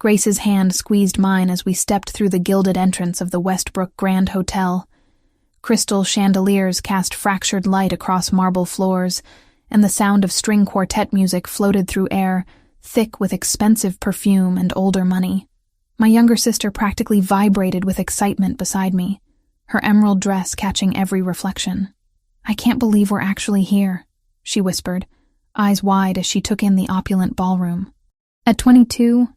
Grace's hand squeezed mine as we stepped through the gilded entrance of the Westbrook Grand Hotel. Crystal chandeliers cast fractured light across marble floors, and the sound of string quartet music floated through air, thick with expensive perfume and older money. My younger sister practically vibrated with excitement beside me, her emerald dress catching every reflection. "I can't believe we're actually here," she whispered, eyes wide as she took in the opulent ballroom. At 22,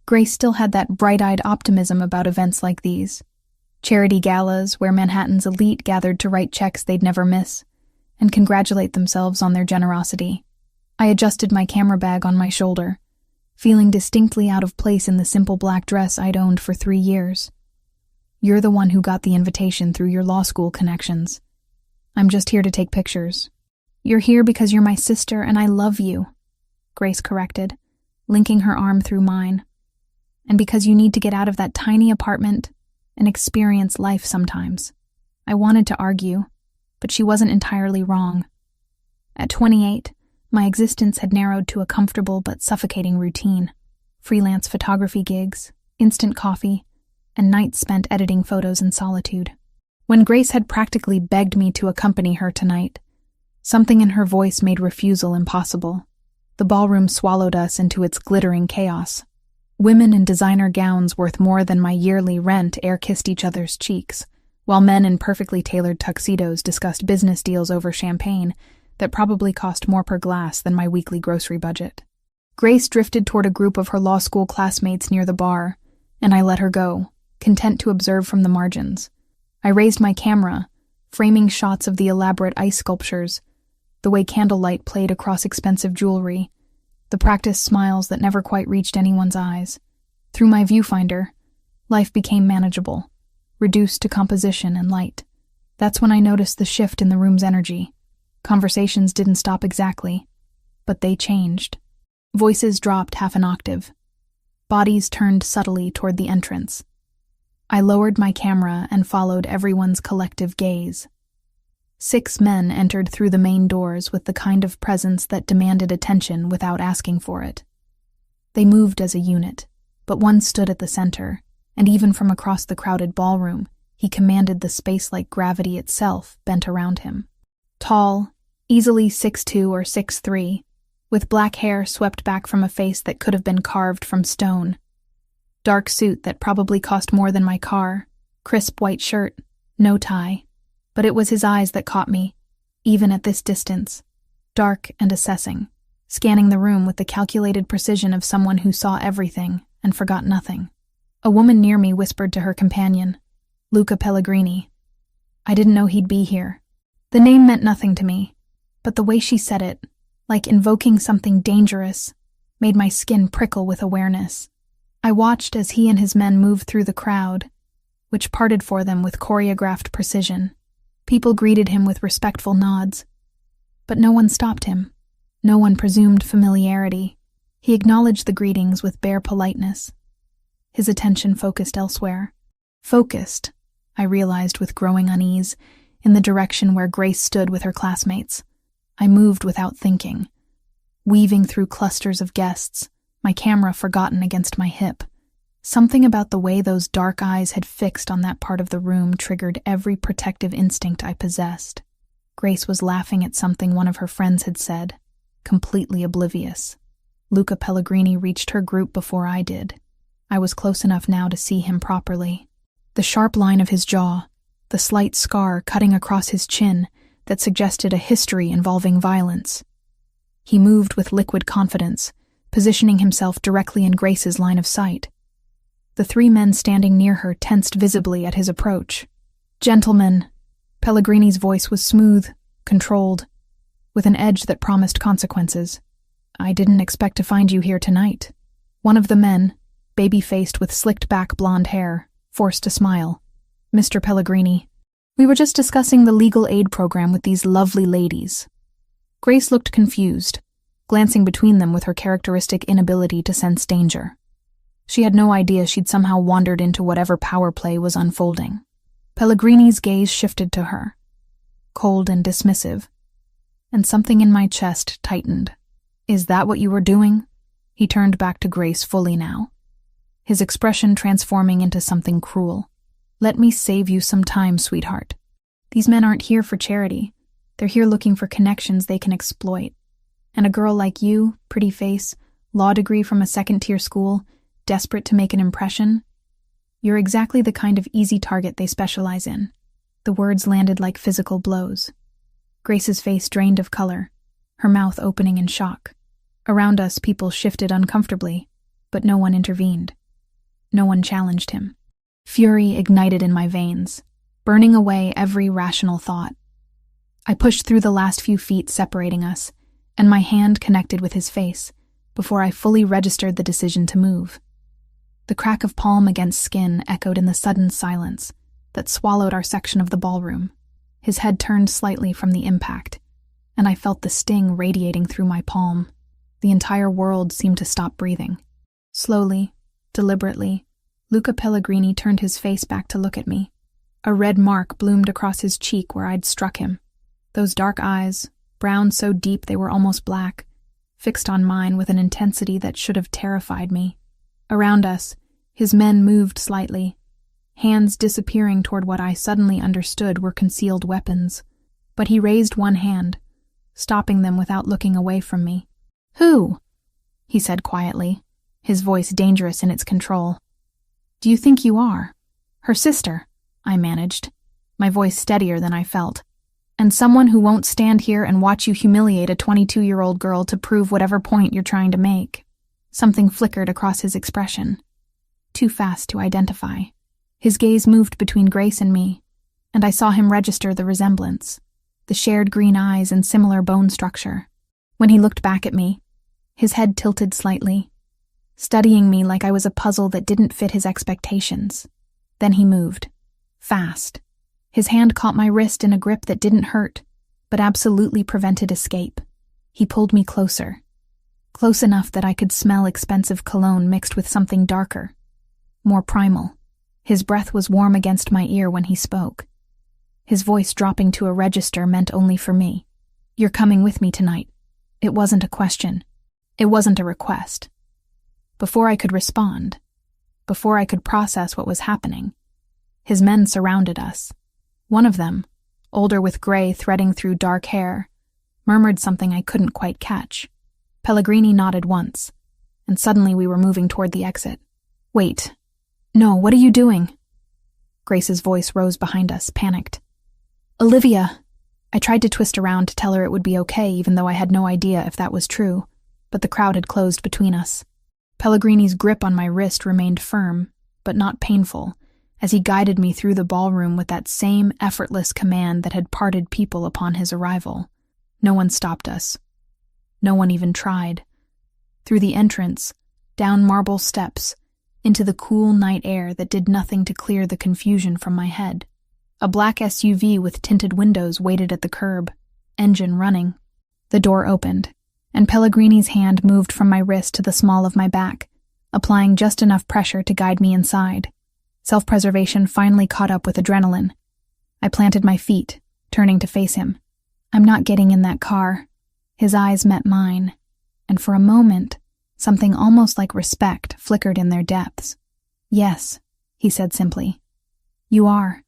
Grace still had that bright-eyed optimism about events like these. Charity galas where Manhattan's elite gathered to write checks they'd never miss and congratulate themselves on their generosity. I adjusted my camera bag on my shoulder, feeling distinctly out of place in the simple black dress I'd owned for 3 years. "You're the one who got the invitation through your law school connections. I'm just here to take pictures." "You're here because you're my sister and I love you," Grace corrected, linking her arm through mine. "And because you need to get out of that tiny apartment and experience life sometimes." I wanted to argue, but she wasn't entirely wrong. At 28, my existence had narrowed to a comfortable but suffocating routine. Freelance photography gigs, instant coffee, and nights spent editing photos in solitude. When Grace had practically begged me to accompany her tonight, something in her voice made refusal impossible. The ballroom swallowed us into its glittering chaos. Women in designer gowns worth more than my yearly rent air-kissed each other's cheeks, while men in perfectly tailored tuxedos discussed business deals over champagne that probably cost more per glass than my weekly grocery budget. Grace drifted toward a group of her law school classmates near the bar, and I let her go, content to observe from the margins. I raised my camera, framing shots of the elaborate ice sculptures, the way candlelight played across expensive jewelry, the practiced smiles that never quite reached anyone's eyes. Through my viewfinder, life became manageable, reduced to composition and light. That's when I noticed the shift in the room's energy. Conversations didn't stop exactly, but they changed. Voices dropped half an octave. Bodies turned subtly toward the entrance. I lowered my camera and followed everyone's collective gaze. 6 men entered through the main doors with the kind of presence that demanded attention without asking for it. They moved as a unit, but one stood at the center, and even from across the crowded ballroom, he commanded the space like gravity itself bent around him. Tall, easily 6'2" or 6'3", with black hair swept back from a face that could have been carved from stone. Dark suit that probably cost more than my car, crisp white shirt, no tie. But it was his eyes that caught me, even at this distance, dark and assessing, scanning the room with the calculated precision of someone who saw everything and forgot nothing. A woman near me whispered to her companion, "Luca Pellegrini." I didn't know he'd be here. The name meant nothing to me, but the way she said it, like invoking something dangerous, made my skin prickle with awareness. I watched as he and his men moved through the crowd, which parted for them with choreographed precision. People greeted him with respectful nods, but no one stopped him. No one presumed familiarity. He acknowledged the greetings with bare politeness. His attention focused elsewhere. Focused, I realized with growing unease, in the direction where Grace stood with her classmates. I moved without thinking, weaving through clusters of guests, my camera forgotten against my hip. Something about the way those dark eyes had fixed on that part of the room triggered every protective instinct I possessed. Grace was laughing at something one of her friends had said, completely oblivious. Luca Pellegrini reached her group before I did. I was close enough now to see him properly. The sharp line of his jaw, the slight scar cutting across his chin that suggested a history involving violence. He moved with liquid confidence, positioning himself directly in Grace's line of sight. The 3 men standing near her tensed visibly at his approach. "Gentlemen," Pellegrini's voice was smooth, controlled, with an edge that promised consequences. "I didn't expect to find you here tonight." One of the men, baby-faced with slicked-back blonde hair, forced a smile. "Mr. Pellegrini, we were just discussing the legal aid program with these lovely ladies." Grace looked confused, glancing between them with her characteristic inability to sense danger. She had no idea she'd somehow wandered into whatever power play was unfolding. Pellegrini's gaze shifted to her, cold and dismissive, and something in my chest tightened. "Is that what you were doing?" He turned back to Grace fully now. his expression transforming into something cruel. "Let me save you some time, sweetheart. These men aren't here for charity. They're here looking for connections they can exploit. And a girl like you, pretty face, law degree from a second-tier school, desperate to make an impression? You're exactly the kind of easy target they specialize in." The words landed like physical blows. Grace's face drained of color, her mouth opening in shock. Around us, people shifted uncomfortably, but no one intervened. No one challenged him. Fury ignited in my veins, burning away every rational thought. I pushed through the last few feet separating us, and my hand connected with his face before I fully registered the decision to move. The crack of palm against skin echoed in the sudden silence that swallowed our section of the ballroom. His head turned slightly from the impact, and I felt the sting radiating through my palm. The entire world seemed to stop breathing. Slowly, deliberately, Luca Pellegrini turned his face back to look at me. A red mark bloomed across his cheek where I'd struck him. Those dark eyes, brown so deep they were almost black, fixed on mine with an intensity that should have terrified me. Around us, his men moved slightly, hands disappearing toward what I suddenly understood were concealed weapons. But he raised one hand, stopping them without looking away from me. "Who?" he said quietly, his voice dangerous in its control. "Do you think you are?" "Her sister," I managed, my voice steadier than I felt. "And someone who won't stand here and watch you humiliate a 22-year-old girl to prove whatever point you're trying to make." Something flickered across his expression. Too fast to identify. His gaze moved between Grace and me, and I saw him register the resemblance, the shared green eyes and similar bone structure. When he looked back at me, his head tilted slightly, studying me like I was a puzzle that didn't fit his expectations. Then he moved. Fast. His hand caught my wrist in a grip that didn't hurt, but absolutely prevented escape. He pulled me closer. Close enough that I could smell expensive cologne mixed with something darker, more primal. His breath was warm against my ear when he spoke. His voice dropping to a register meant only for me. "You're coming with me tonight." It wasn't a question. It wasn't a request. Before I could respond, before I could process what was happening, his men surrounded us. One of them, older with gray threading through dark hair, murmured something I couldn't quite catch. Pellegrini nodded once, and suddenly we were moving toward the exit. "Wait. No, what are you doing?" Grace's voice rose behind us, panicked. "Olivia!" I tried to twist around to tell her it would be okay, even though I had no idea if that was true, but the crowd had closed between us. Pellegrini's grip on my wrist remained firm, but not painful, as he guided me through the ballroom with that same effortless command that had parted people upon his arrival. No one stopped us. No one even tried. Through the entrance, down marble steps, into the cool night air that did nothing to clear the confusion from my head. A black SUV with tinted windows waited at the curb, engine running. The door opened, and Pellegrini's hand moved from my wrist to the small of my back, applying just enough pressure to guide me inside. Self-preservation finally caught up with adrenaline. I planted my feet, turning to face him. "I'm not getting in that car." His eyes met mine, and for a moment, something almost like respect flickered in their depths. "Yes," he said simply. "You are.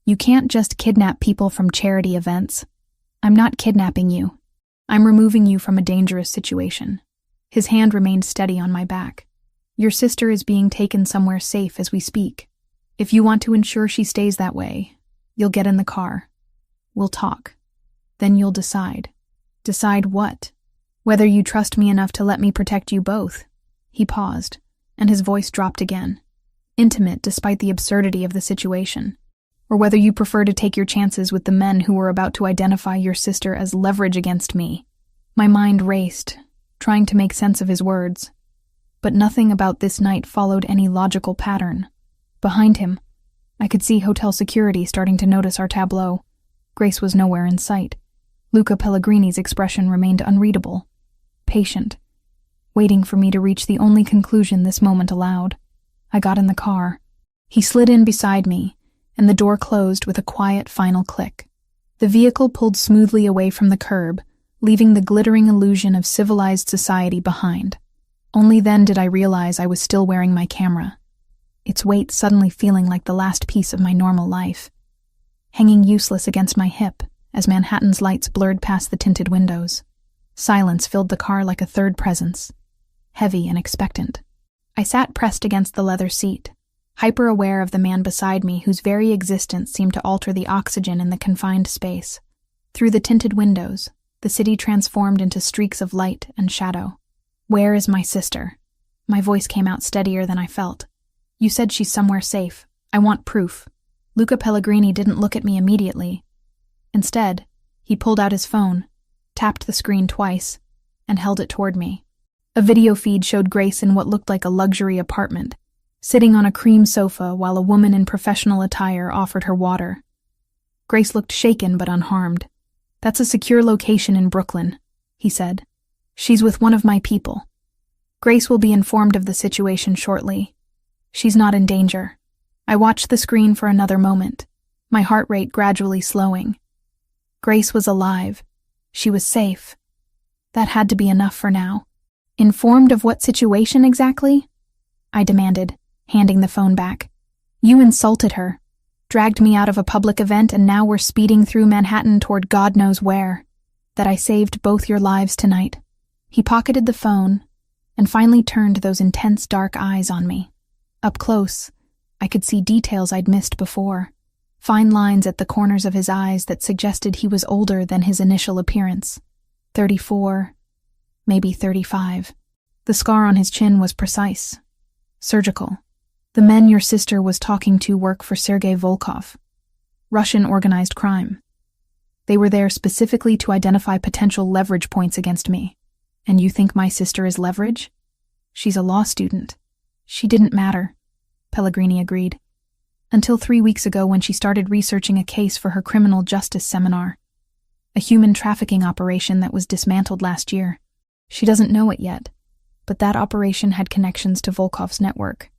You can't just kidnap people from charity events. I'm not kidnapping you. I'm removing you from a dangerous situation." His hand remained steady on my back. "Your sister is being taken somewhere safe as we speak. If you want to ensure she stays that way, you'll get in the car. We'll talk. Then you'll decide." "Decide what?" "Whether you trust me enough to let me protect you both." He paused, and his voice dropped again, intimate despite the absurdity of the situation. "Or whether you prefer to take your chances with the men who were about to identify your sister as leverage against me." My mind raced, trying to make sense of his words. But nothing about this night followed any logical pattern. Behind him, I could see hotel security starting to notice our tableau. Grace was nowhere in sight. Luca Pellegrini's expression remained unreadable, patient, waiting for me to reach the only conclusion this moment allowed. I got in the car. He slid in beside me, and the door closed with a quiet final click. The vehicle pulled smoothly away from the curb, leaving the glittering illusion of civilized society behind. Only then did I realize I was still wearing my camera. its weight suddenly feeling like the last piece of my normal life, hanging useless against my hip as Manhattan's lights blurred past the tinted windows. Silence filled the car like a third presence, heavy and expectant. I sat pressed against the leather seat, hyper-aware of the man beside me whose very existence seemed to alter the oxygen in the confined space. Through the tinted windows, the city transformed into streaks of light and shadow. "Where is my sister?" My voice came out steadier than I felt. "You said she's somewhere safe. I want proof." Luca Pellegrini didn't look at me immediately. Instead, he pulled out his phone, tapped the screen twice, and held it toward me. A video feed showed Grace in what looked like a luxury apartment, sitting on a cream sofa while a woman in professional attire offered her water. Grace looked shaken but unharmed. "That's a secure location in Brooklyn," he said. "She's with one of my people. Grace will be informed of the situation shortly. She's not in danger." I watched the screen for another moment, my heart rate gradually slowing. Grace was alive. She was safe. That had to be enough for now. "Informed of what situation exactly?" I demanded, handing the phone back. "You insulted her, dragged me out of a public event, and now we're speeding through Manhattan toward God knows where. That I saved both your lives tonight." He pocketed the phone and finally turned those intense dark eyes on me. Up close, I could see details I'd missed before, fine lines at the corners of his eyes that suggested he was older than his initial appearance. 34, maybe 35. The scar on his chin was precise, surgical. The men your sister was talking to work for Sergei Volkov, Russian organized crime. They were there specifically to identify potential leverage points against me. And you think my sister is leverage? She's a law student. She didn't matter, Pellegrini agreed. Until 3 weeks ago when she started researching a case for her criminal justice seminar, a human trafficking operation that was dismantled last year. She doesn't know it yet, but that operation had connections to Volkov's network.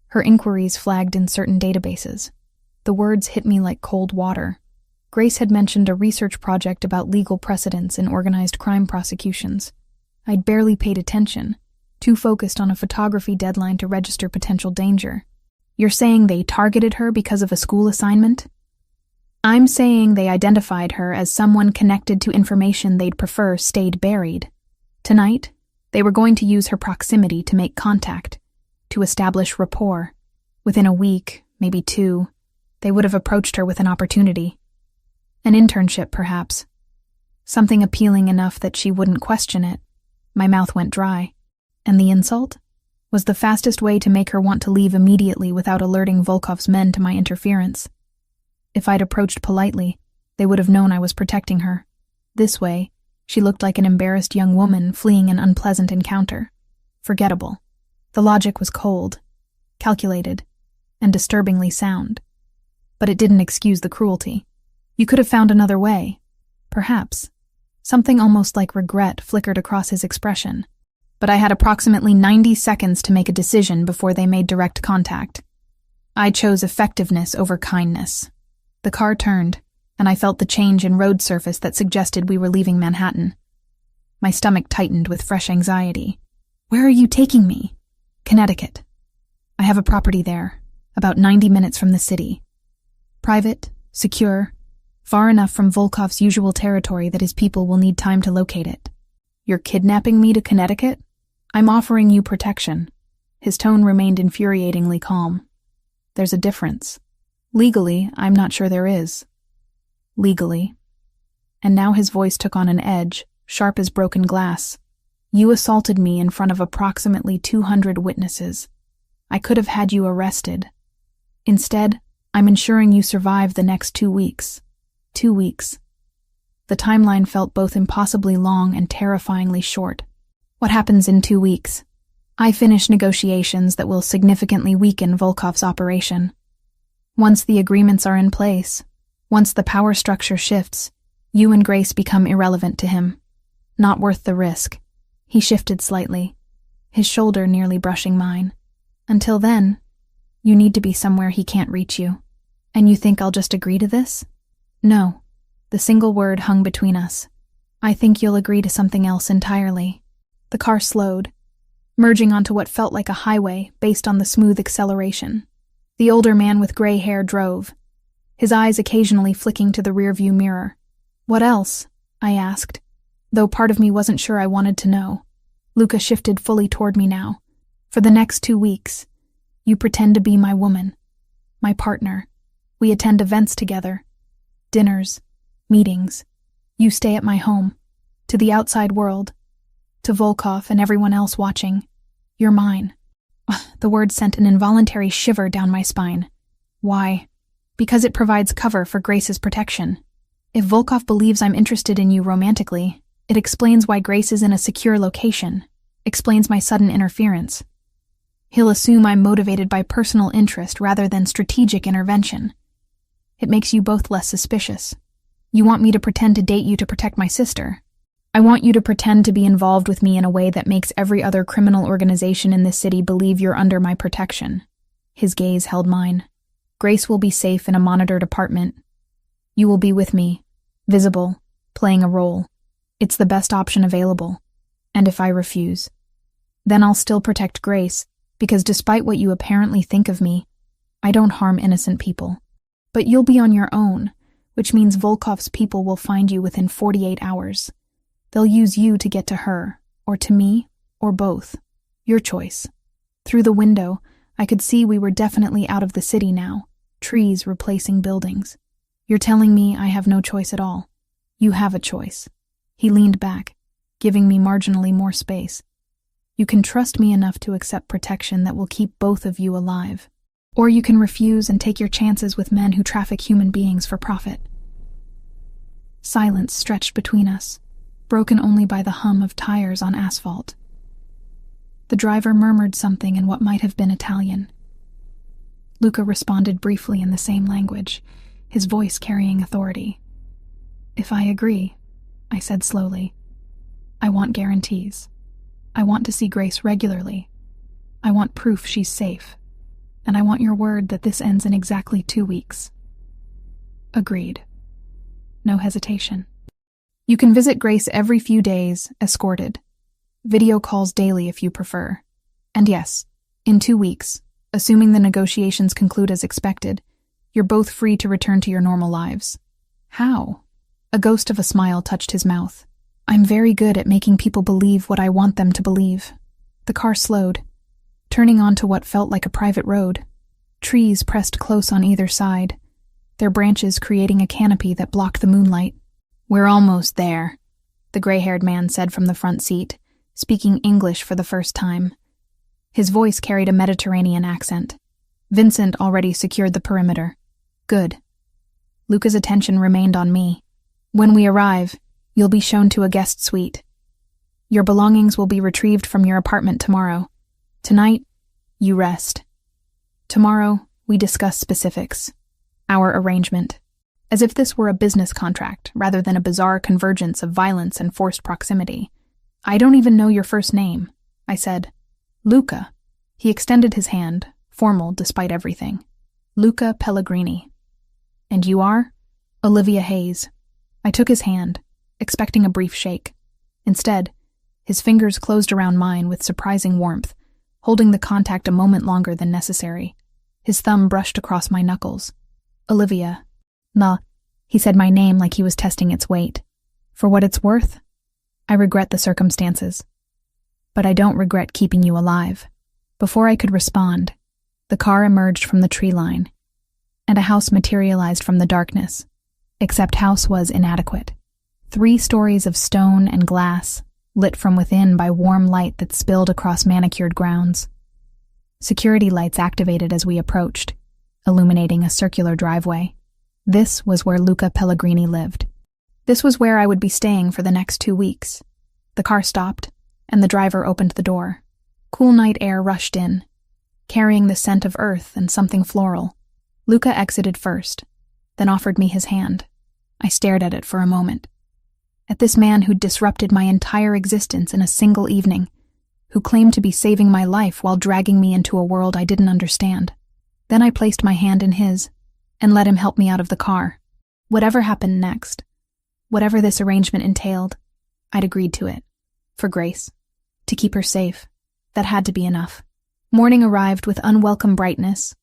Her inquiries flagged in certain databases. The words hit me like cold water. Grace had mentioned a research project about legal precedents in organized crime prosecutions. I'd barely paid attention, too focused on a photography deadline to register potential danger. "You're saying they targeted her because of a school assignment?" "I'm saying they identified her as someone connected to information they'd prefer stayed buried. Tonight, they were going to use her proximity to make contact, to establish rapport. Within a week, maybe 2, they would have approached her with an opportunity. An internship, perhaps. Something appealing enough that she wouldn't question it." My mouth went dry. And the insult? Was the fastest way to make her want to leave immediately without alerting Volkov's men to my interference. If I'd approached politely, they would have known I was protecting her. This way, she looked like an embarrassed young woman fleeing an unpleasant encounter. Forgettable. The logic was cold, calculated, and disturbingly sound. But it didn't excuse the cruelty. You could have found another way. Perhaps. Something almost like regret flickered across his expression. But I had approximately 90 seconds to make a decision before they made direct contact. I chose effectiveness over kindness. The car turned, and I felt the change in road surface that suggested we were leaving Manhattan. My stomach tightened with fresh anxiety. "Where are you taking me?" "Connecticut. I have a property there, about 90 minutes from the city. Private, secure, far enough from Volkov's usual territory that his people will need time to locate it." "You're kidnapping me to Connecticut?" "I'm offering you protection." His tone remained infuriatingly calm. "There's a difference. Legally, I'm not sure there is." "Legally." And now his voice took on an edge, sharp as broken glass. "You assaulted me in front of approximately 200 witnesses. I could have had you arrested. Instead, I'm ensuring you survive the next 2 weeks. 2 weeks. The timeline felt both impossibly long and terrifyingly short. What happens in 2 weeks? I finish negotiations that will significantly weaken Volkov's operation. Once the agreements are in place, once the power structure shifts, you and Grace become irrelevant to him. Not worth the risk. He shifted slightly, his shoulder nearly brushing mine. Until then, you need to be somewhere he can't reach you. And you think I'll just agree to this? No. The single word hung between us. I think you'll agree to something else entirely. The car slowed, merging onto what felt like a highway based on the smooth acceleration. The older man with gray hair drove, his eyes occasionally flicking to the rearview mirror. "What else?" I asked, though part of me wasn't sure I wanted to know. Luca shifted fully toward me now. "For the next 2 weeks, you pretend to be my woman, my partner. We attend events together, dinners, meetings. You stay at my home, to the outside world, to Volkov and everyone else watching. You're mine." The word sent an involuntary shiver down my spine. "Why?" "Because it provides cover for Grace's protection. If Volkov believes I'm interested in you romantically, it explains why Grace is in a secure location, explains my sudden interference. He'll assume I'm motivated by personal interest rather than strategic intervention. It makes you both less suspicious. You want me to pretend to date you to protect my sister. I want you to pretend to be involved with me in a way that makes every other criminal organization in this city believe you're under my protection." His gaze held mine. "Grace will be safe in a monitored apartment. You will be with me, visible, playing a role. It's the best option available. And if I refuse, then I'll still protect Grace, because despite what you apparently think of me, I don't harm innocent people. But you'll be on your own, which means Volkov's people will find you within 48 hours. They'll use you to get to her, or to me, or both. Your choice." Through the window, I could see we were definitely out of the city now, trees replacing buildings. "You're telling me I have no choice at all. You have a choice." He leaned back, giving me marginally more space. "You can trust me enough to accept protection that will keep both of you alive. Or you can refuse and take your chances with men who traffic human beings for profit." Silence stretched between us, broken only by the hum of tires on asphalt. The driver murmured something in what might have been Italian. Luca responded briefly in the same language, his voice carrying authority. "If I agree," I said slowly, "I want guarantees. I want to see Grace regularly. I want proof she's safe. And I want your word that this ends in exactly 2 weeks." "Agreed." No hesitation. "You can visit Grace every few days, escorted. Video calls daily if you prefer. And yes, in 2 weeks, assuming the negotiations conclude as expected, you're both free to return to your normal lives." "How?" A ghost of a smile touched his mouth. "I'm very good at making people believe what I want them to believe." The car slowed, turning onto what felt like a private road. Trees pressed close on either side, their branches creating a canopy that blocked the moonlight. "We're almost there," the gray-haired man said from the front seat, speaking English for the first time. His voice carried a Mediterranean accent. Vincent already secured the perimeter. "Good." Luca's attention remained on me. "When we arrive, you'll be shown to a guest suite. Your belongings will be retrieved from your apartment tomorrow. Tonight, you rest. Tomorrow, we discuss specifics. Our arrangement." As if this were a business contract, rather than a bizarre convergence of violence and forced proximity. "I don't even know your first name," I said. "Luca." He extended his hand, formal despite everything. "Luca Pellegrini." "And you are?" "Olivia Hayes." I took his hand, expecting a brief shake. Instead, his fingers closed around mine with surprising warmth, holding the contact a moment longer than necessary. His thumb brushed across my knuckles. "Olivia." "Nah," he said my name like he was testing its weight. "For what it's worth, I regret the circumstances. But I don't regret keeping you alive." Before I could respond, the car emerged from the tree line, and a house materialized from the darkness, except house was inadequate. 3 stories of stone and glass, lit from within by warm light that spilled across manicured grounds. Security lights activated as we approached, illuminating a circular driveway. This was where Luca Pellegrini lived. This was where I would be staying for the next 2 weeks. The car stopped, and the driver opened the door. Cool night air rushed in, carrying the scent of earth and something floral. Luca exited first, then offered me his hand. I stared at it for a moment. At this man who'd disrupted my entire existence in a single evening, who claimed to be saving my life while dragging me into a world I didn't understand. Then I placed my hand in his, and let him help me out of the car. Whatever happened next, whatever this arrangement entailed, I'd agreed to it. For Grace. To keep her safe. That had to be enough. Morning arrived with unwelcome brightness.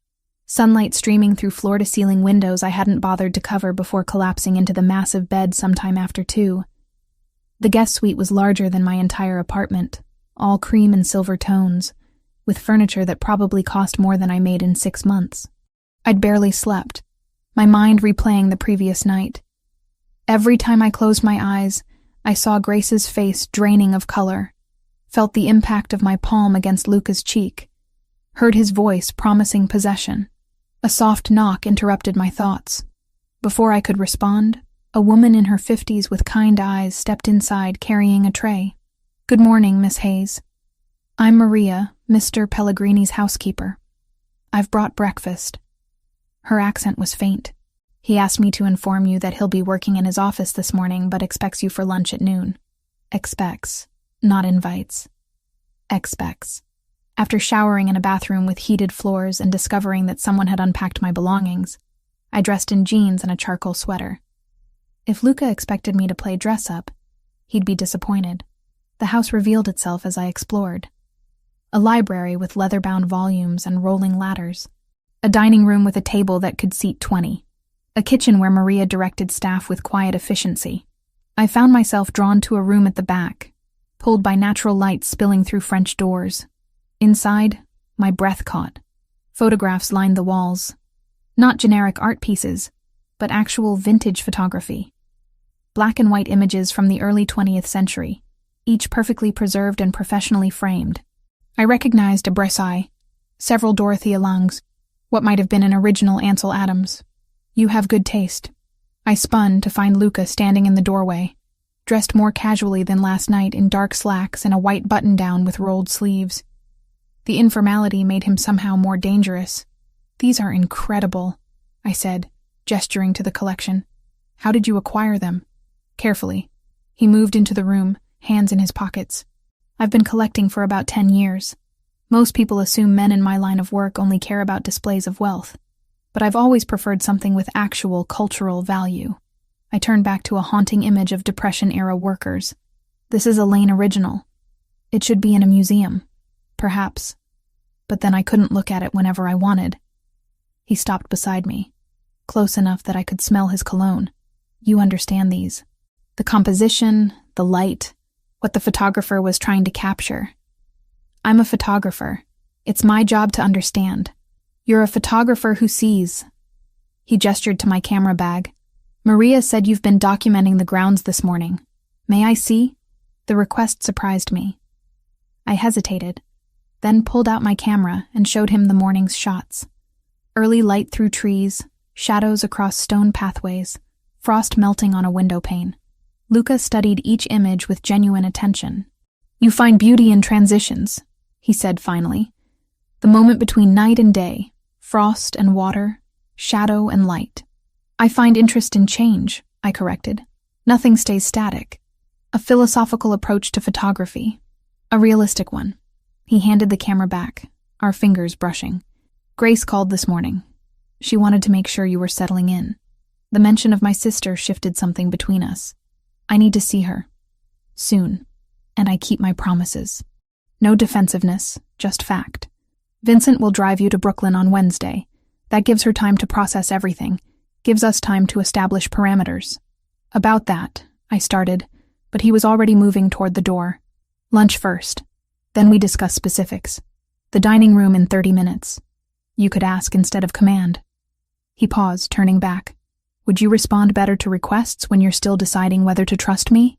sunlight streaming through floor-to-ceiling windows I hadn't bothered to cover before collapsing into the massive bed sometime after 2. The guest suite was larger than my entire apartment, all cream and silver tones, with furniture that probably cost more than I made in 6 months. I'd barely slept, my mind replaying the previous night. Every time I closed my eyes, I saw Grace's face draining of color, felt the impact of my palm against Luca's cheek, heard his voice promising possession. A soft knock interrupted my thoughts. Before I could respond, a woman in her 50s with kind eyes stepped inside carrying a tray. "Good morning, Miss Hayes. I'm Maria, Mr. Pellegrini's housekeeper. I've brought breakfast." Her accent was faint. "He asked me to inform you that he'll be working in his office this morning, but expects you for lunch at noon." Expects, not invites. Expects. After showering in a bathroom with heated floors and discovering that someone had unpacked my belongings, I dressed in jeans and a charcoal sweater. If Luca expected me to play dress-up, he'd be disappointed. The house revealed itself as I explored. A library with leather-bound volumes and rolling ladders. A dining room with a table that could seat 20. A kitchen where Maria directed staff with quiet efficiency. I found myself drawn to a room at the back, pulled by natural light spilling through French doors. Inside, my breath caught. Photographs lined the walls. Not generic art pieces, but actual vintage photography. Black and white images from the early 20th century, each perfectly preserved and professionally framed. I recognized a Bresci, several Dorothea Langes, what might have been an original Ansel Adams. "You have good taste." I spun to find Luca standing in the doorway, dressed more casually than last night in dark slacks and a white button-down with rolled sleeves. The informality made him somehow more dangerous. "These are incredible," I said, gesturing to the collection. "How did you acquire them?" Carefully. He moved into the room, hands in his pockets. "I've been collecting for about 10 years. Most people assume men in my line of work only care about displays of wealth, but I've always preferred something with actual cultural value." I turned back to a haunting image of Depression-era workers. "This is a Lane original. It should be in a museum. Perhaps. But then I couldn't look at it whenever I wanted." He stopped beside me, close enough that I could smell his cologne. "You understand these. The composition, the light, what the photographer was trying to capture. I'm a photographer. It's my job to understand. You're a photographer who sees." He gestured to my camera bag. "Maria said you've been documenting the grounds this morning. May I see?" The request surprised me. I hesitated, then pulled out my camera and showed him the morning's shots. Early light through trees, shadows across stone pathways, frost melting on a window pane. Luca studied each image with genuine attention. "You find beauty in transitions," he said finally. "The moment between night and day, frost and water, shadow and light." "I find interest in change," I corrected. "Nothing stays static. A philosophical approach to photography. A realistic one." He handed the camera back, our fingers brushing. "Grace called this morning. She wanted to make sure you were settling in. The mention of my sister shifted something between us. I need to see her. Soon. And I keep my promises. No defensiveness, just fact. Vincent will drive you to Brooklyn on Wednesday. That gives her time to process everything, gives us time to establish parameters." "About that," I started, but he was already moving toward the door. "Lunch first. Then we discuss specifics. The dining room in 30 minutes. You could ask instead of command." He paused, turning back. "Would you respond better to requests when you're still deciding whether to trust me?"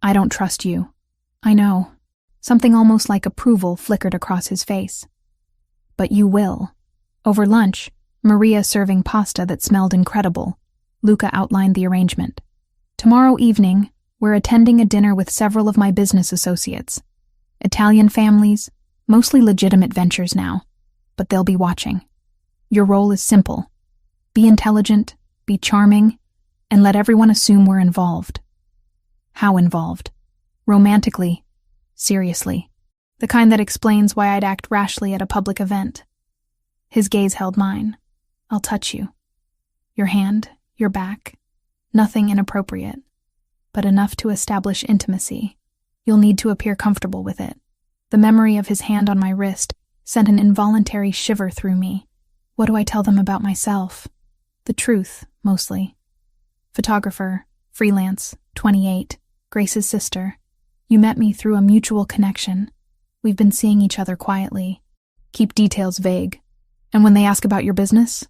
"I don't trust you." "I know." Something almost like approval flickered across his face. "But you will." Over lunch, Maria serving pasta that smelled incredible, Luca outlined the arrangement. "Tomorrow evening, we're attending a dinner with several of my business associates. Italian families, mostly legitimate ventures now, but they'll be watching. Your role is simple. Be intelligent, be charming, and let everyone assume we're involved." "How involved?" "Romantically. Seriously. The kind that explains why I'd act rashly at a public event." His gaze held mine. "I'll touch you. Your hand, your back. Nothing inappropriate, but enough to establish intimacy. You'll need to appear comfortable with it." The memory of his hand on my wrist sent an involuntary shiver through me. What do I tell them about myself? The truth, mostly. Photographer, freelance, 28, Grace's sister. You met me through a mutual connection. We've been seeing each other quietly. Keep details vague. And when they ask about your business?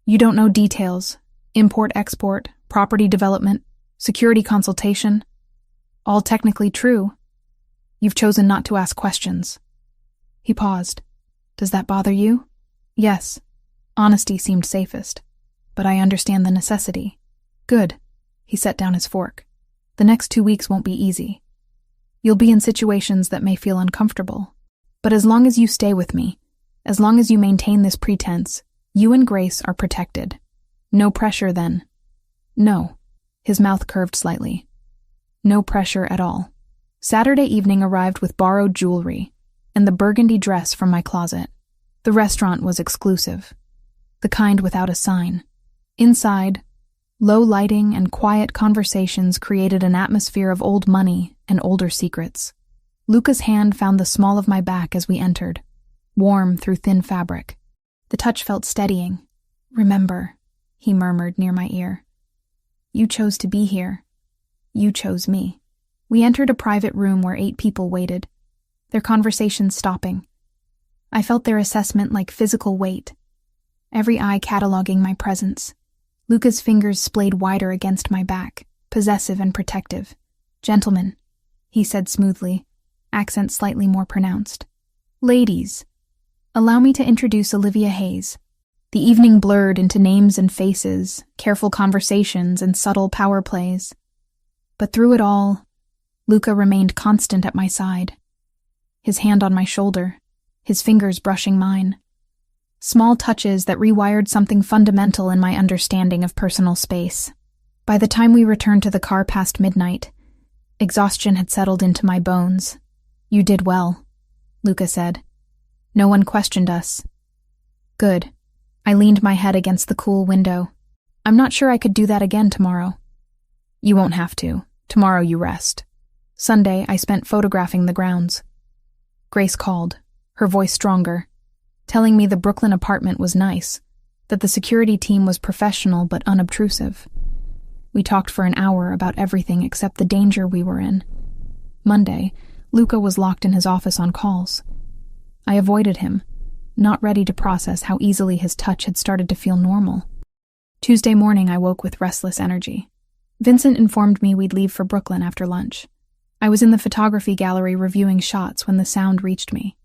You don't know details. Import-export, property development, security consultation. All technically true. You've chosen not to ask questions. He paused. Does that bother you? Yes. Honesty seemed safest. But I understand the necessity. Good. He set down his fork. The next 2 weeks won't be easy. You'll be in situations that may feel uncomfortable. But as long as you stay with me, as long as you maintain this pretense, you and Grace are protected. No pressure then. No. His mouth curved slightly. No pressure at all. Saturday evening arrived with borrowed jewelry and the burgundy dress from my closet. The restaurant was exclusive, the kind without a sign. Inside, low lighting and quiet conversations created an atmosphere of old money and older secrets. Luca's hand found the small of my back as we entered, warm through thin fabric. The touch felt steadying. Remember, he murmured near my ear. You chose to be here. You chose me. We entered a private room where 8 people waited, their conversations stopping. I felt their assessment like physical weight, every eye cataloging my presence. Luca's fingers splayed wider against my back, possessive and protective. Gentlemen, he said smoothly, accent slightly more pronounced. Ladies, allow me to introduce Olivia Hayes. The evening blurred into names and faces, careful conversations, and subtle power plays. But through it all, Luca remained constant at my side, his hand on my shoulder, his fingers brushing mine. Small touches that rewired something fundamental in my understanding of personal space. By the time we returned to the car past midnight, exhaustion had settled into my bones. You did well, Luca said. No one questioned us. Good. I leaned my head against the cool window. I'm not sure I could do that again tomorrow. You won't have to. Tomorrow you rest. Sunday, I spent photographing the grounds. Grace called, her voice stronger, telling me the Brooklyn apartment was nice, that the security team was professional but unobtrusive. We talked for an hour about everything except the danger we were in. Monday, Luca was locked in his office on calls. I avoided him, not ready to process how easily his touch had started to feel normal. Tuesday morning, I woke with restless energy. Vincent informed me we'd leave for Brooklyn after lunch. I was in the photography gallery reviewing shots when the sound reached me.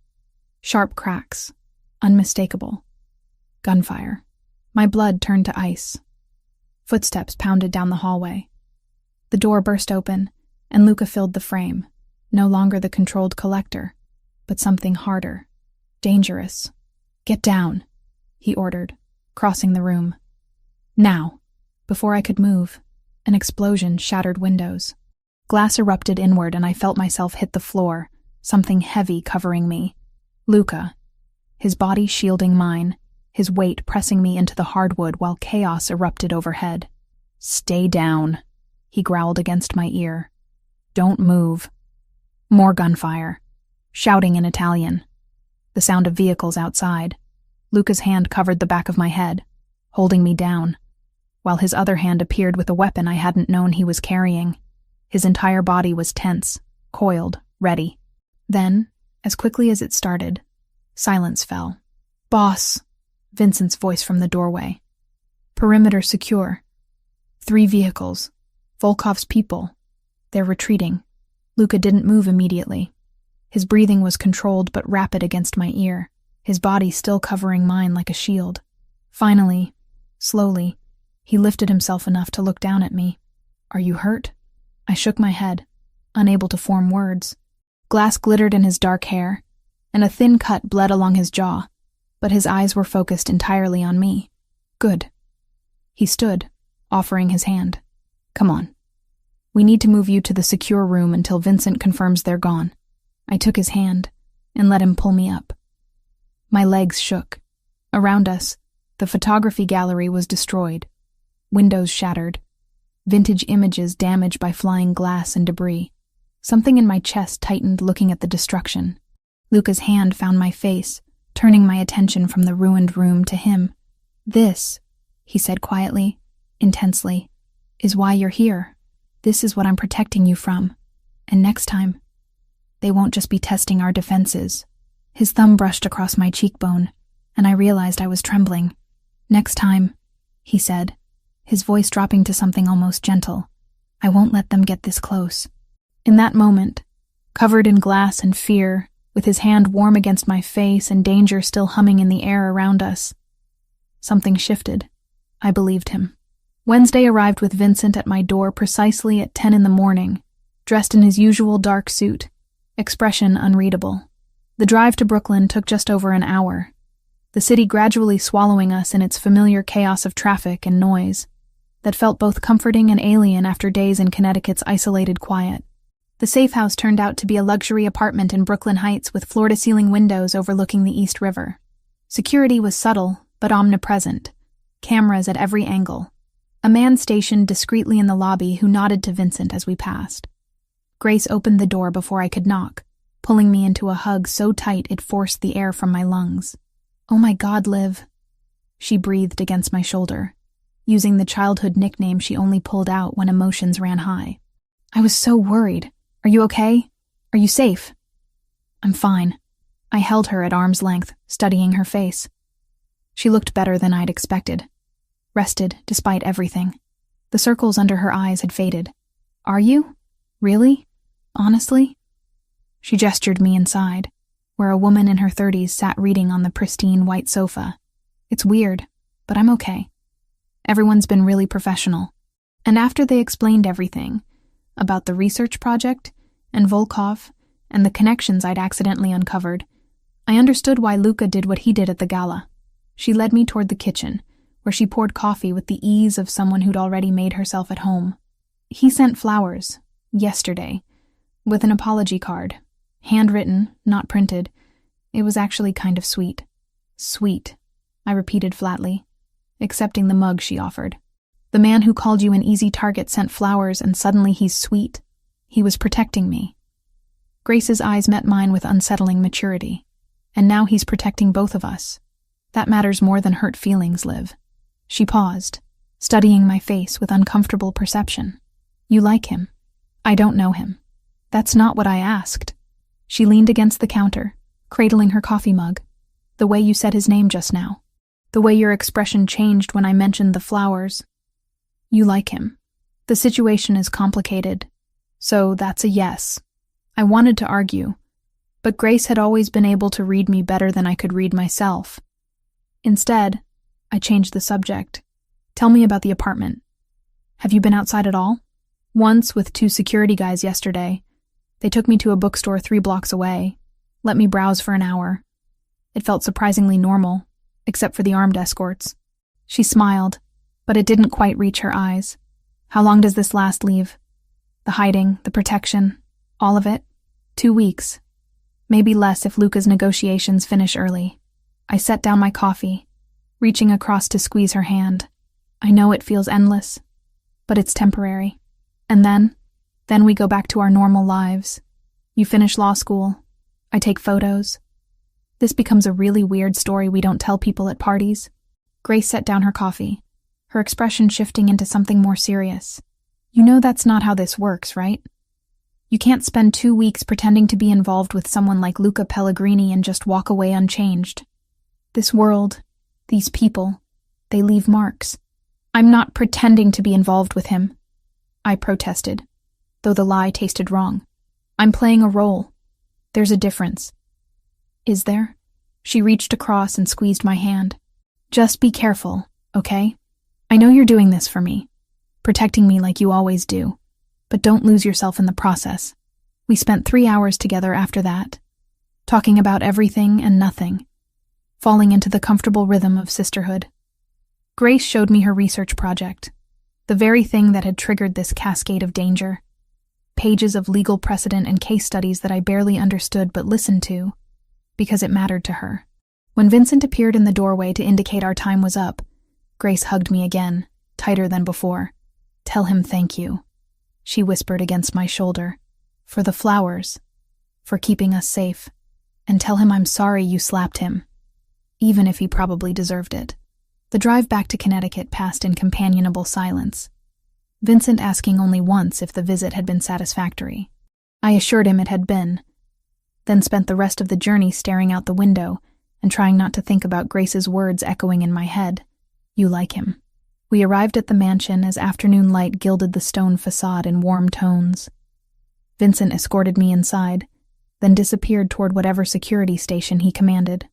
Sharp cracks. Unmistakable. Gunfire. My blood turned to ice. Footsteps pounded down the hallway. The door burst open, and Luca filled the frame, no longer the controlled collector, but something harder. Dangerous. Get down, he ordered, crossing the room. Now. Before I could move, an explosion shattered windows. Glass erupted inward and I felt myself hit the floor, something heavy covering me. Luca, his body shielding mine, his weight pressing me into the hardwood while chaos erupted overhead. Stay down, he growled against my ear. Don't move. More gunfire. Shouting in Italian. The sound of vehicles outside. Luca's hand covered the back of my head, holding me down, while his other hand appeared with a weapon I hadn't known he was carrying. His entire body was tense, coiled, ready. Then, as quickly as it started, silence fell. Boss, Vincent's voice from the doorway. Perimeter secure. 3 vehicles. Volkov's people. They're retreating. Luca didn't move immediately. His breathing was controlled but rapid against my ear, his body still covering mine like a shield. Finally, slowly, he lifted himself enough to look down at me. Are you hurt? I shook my head, unable to form words. Glass glittered in his dark hair, and a thin cut bled along his jaw, but his eyes were focused entirely on me. Good. He stood, offering his hand. Come on. We need to move you to the secure room until Vincent confirms they're gone. I took his hand and let him pull me up. My legs shook. Around us, the photography gallery was destroyed. Windows shattered. Vintage images damaged by flying glass and debris. Something in my chest tightened looking at the destruction. Luca's hand found my face, turning my attention from the ruined room to him. This, he said quietly, intensely, is why you're here. This is what I'm protecting you from. And next time, they won't just be testing our defenses. His thumb brushed across my cheekbone, and I realized I was trembling. Next time, he said, his voice dropping to something almost gentle, I won't let them get this close. In that moment, covered in glass and fear, with his hand warm against my face and danger still humming in the air around us, something shifted. I believed him. Wednesday arrived with Vincent at my door precisely at 10 in the morning, dressed in his usual dark suit, expression unreadable. The drive to Brooklyn took just over an hour, the city gradually swallowing us in its familiar chaos of traffic and noise that felt both comforting and alien after days in Connecticut's isolated quiet. The safe house turned out to be a luxury apartment in Brooklyn Heights with floor-to-ceiling windows overlooking the East River. Security was subtle but omnipresent, cameras at every angle. A man stationed discreetly in the lobby who nodded to Vincent as we passed. Grace opened the door before I could knock, pulling me into a hug so tight it forced the air from my lungs. Oh my God, Liv, she breathed against my shoulder, using the childhood nickname she only pulled out when emotions ran high. I was so worried. Are you okay? Are you safe? I'm fine. I held her at arm's length, studying her face. She looked better than I'd expected. Rested despite everything. The circles under her eyes had faded. Are you? Really? Honestly? She gestured me inside, where a woman in her 30s sat reading on the pristine white sofa. It's weird, but I'm okay. Everyone's been really professional. And after they explained everything, about the research project, and Volkov, and the connections I'd accidentally uncovered, I understood why Luca did what he did at the gala. She led me toward the kitchen, where she poured coffee with the ease of someone who'd already made herself at home. He sent flowers, yesterday, with an apology card. Handwritten, not printed. It was actually kind of sweet. Sweet, I repeated flatly, accepting the mug she offered. The man who called you an easy target sent flowers and suddenly he's sweet. He was protecting me. Grace's eyes met mine with unsettling maturity. And now he's protecting both of us. That matters more than hurt feelings, Liv. She paused, studying my face with uncomfortable perception. You like him. I don't know him. That's not what I asked. She leaned against the counter, cradling her coffee mug. The way you said his name just now. The way your expression changed when I mentioned the flowers. You like him. The situation is complicated, so that's a yes. I wanted to argue, but Grace had always been able to read me better than I could read myself. Instead, I changed the subject. Tell me about the apartment. Have you been outside at all? Once with 2 security guys yesterday. They took me to a bookstore 3 blocks away, let me browse for an hour. It felt surprisingly normal, except for the armed escorts. She smiled, but it didn't quite reach her eyes. How long does this last, Leave? The hiding, the protection, all of it? 2 weeks. Maybe less if Luca's negotiations finish early. I set down my coffee, reaching across to squeeze her hand. I know it feels endless, but it's temporary. And then we go back to our normal lives. You finish law school. I take photos. This becomes a really weird story we don't tell people at parties. Grace set down her coffee, her expression shifting into something more serious. You know that's not how this works, right? You can't spend 2 weeks pretending to be involved with someone like Luca Pellegrini and just walk away unchanged. This world, these people, they leave marks. I'm not pretending to be involved with him, I protested, though the lie tasted wrong. I'm playing a role. There's a difference. Is there? She reached across and squeezed my hand. Just be careful, okay? I know you're doing this for me, protecting me like you always do, but don't lose yourself in the process. We spent 3 hours together after that, talking about everything and nothing, falling into the comfortable rhythm of sisterhood. Grace showed me her research project, the very thing that had triggered this cascade of danger. Pages of legal precedent and case studies that I barely understood but listened to, because it mattered to her. When Vincent appeared in the doorway to indicate our time was up, Grace hugged me again, tighter than before. Tell him thank you, she whispered against my shoulder, for the flowers, for keeping us safe, and tell him I'm sorry you slapped him, even if he probably deserved it. The drive back to Connecticut passed in companionable silence, Vincent asking only once if the visit had been satisfactory. I assured him it had been, then spent the rest of the journey staring out the window and trying not to think about Grace's words echoing in my head. You like him. We arrived at the mansion as afternoon light gilded the stone facade in warm tones. Vincent escorted me inside, then disappeared toward whatever security station he commanded.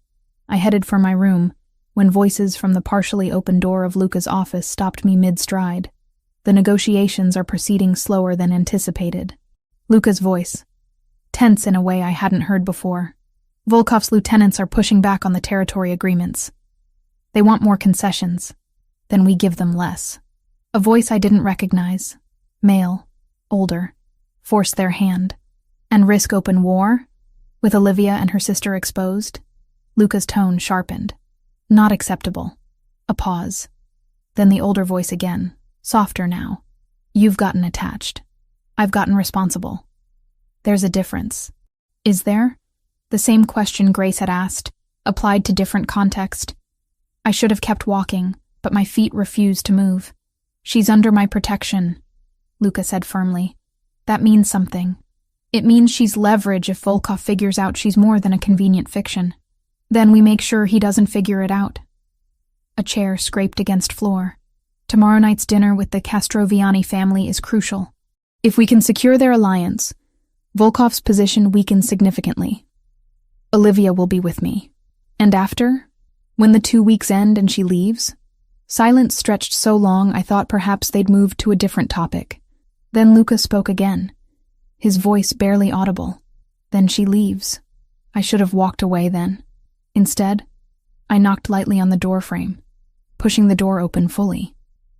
I headed for my room, when voices from the partially open door of Luca's office stopped me mid-stride. The negotiations are proceeding slower than anticipated. Luca's voice, tense in a way I hadn't heard before. Volkov's lieutenants are pushing back on the territory agreements. They want more concessions. Then we give them less. A voice I didn't recognize, male, older, forced their hand. And risk open war? With Olivia and her sister exposed? Luca's tone sharpened. Not acceptable. A pause. Then the older voice again, softer now. You've gotten attached. I've gotten responsible. There's a difference. Is there? The same question Grace had asked, applied to different context. I should have kept walking, but my feet refused to move. She's under my protection, Luca said firmly. That means something. It means she's leverage if Volkov figures out she's more than a convenient fiction. Then we make sure he doesn't figure it out. A chair scraped against floor. Tomorrow night's dinner with the Castroviani family is crucial. If we can secure their alliance, Volkov's position weakens significantly. Olivia will be with me. And after? When the 2 weeks end and she leaves? Silence stretched so long I thought perhaps they'd moved to a different topic. Then Luca spoke again, his voice barely audible. Then she leaves. I should have walked away then. Instead, I knocked lightly on the doorframe, pushing the door open fully.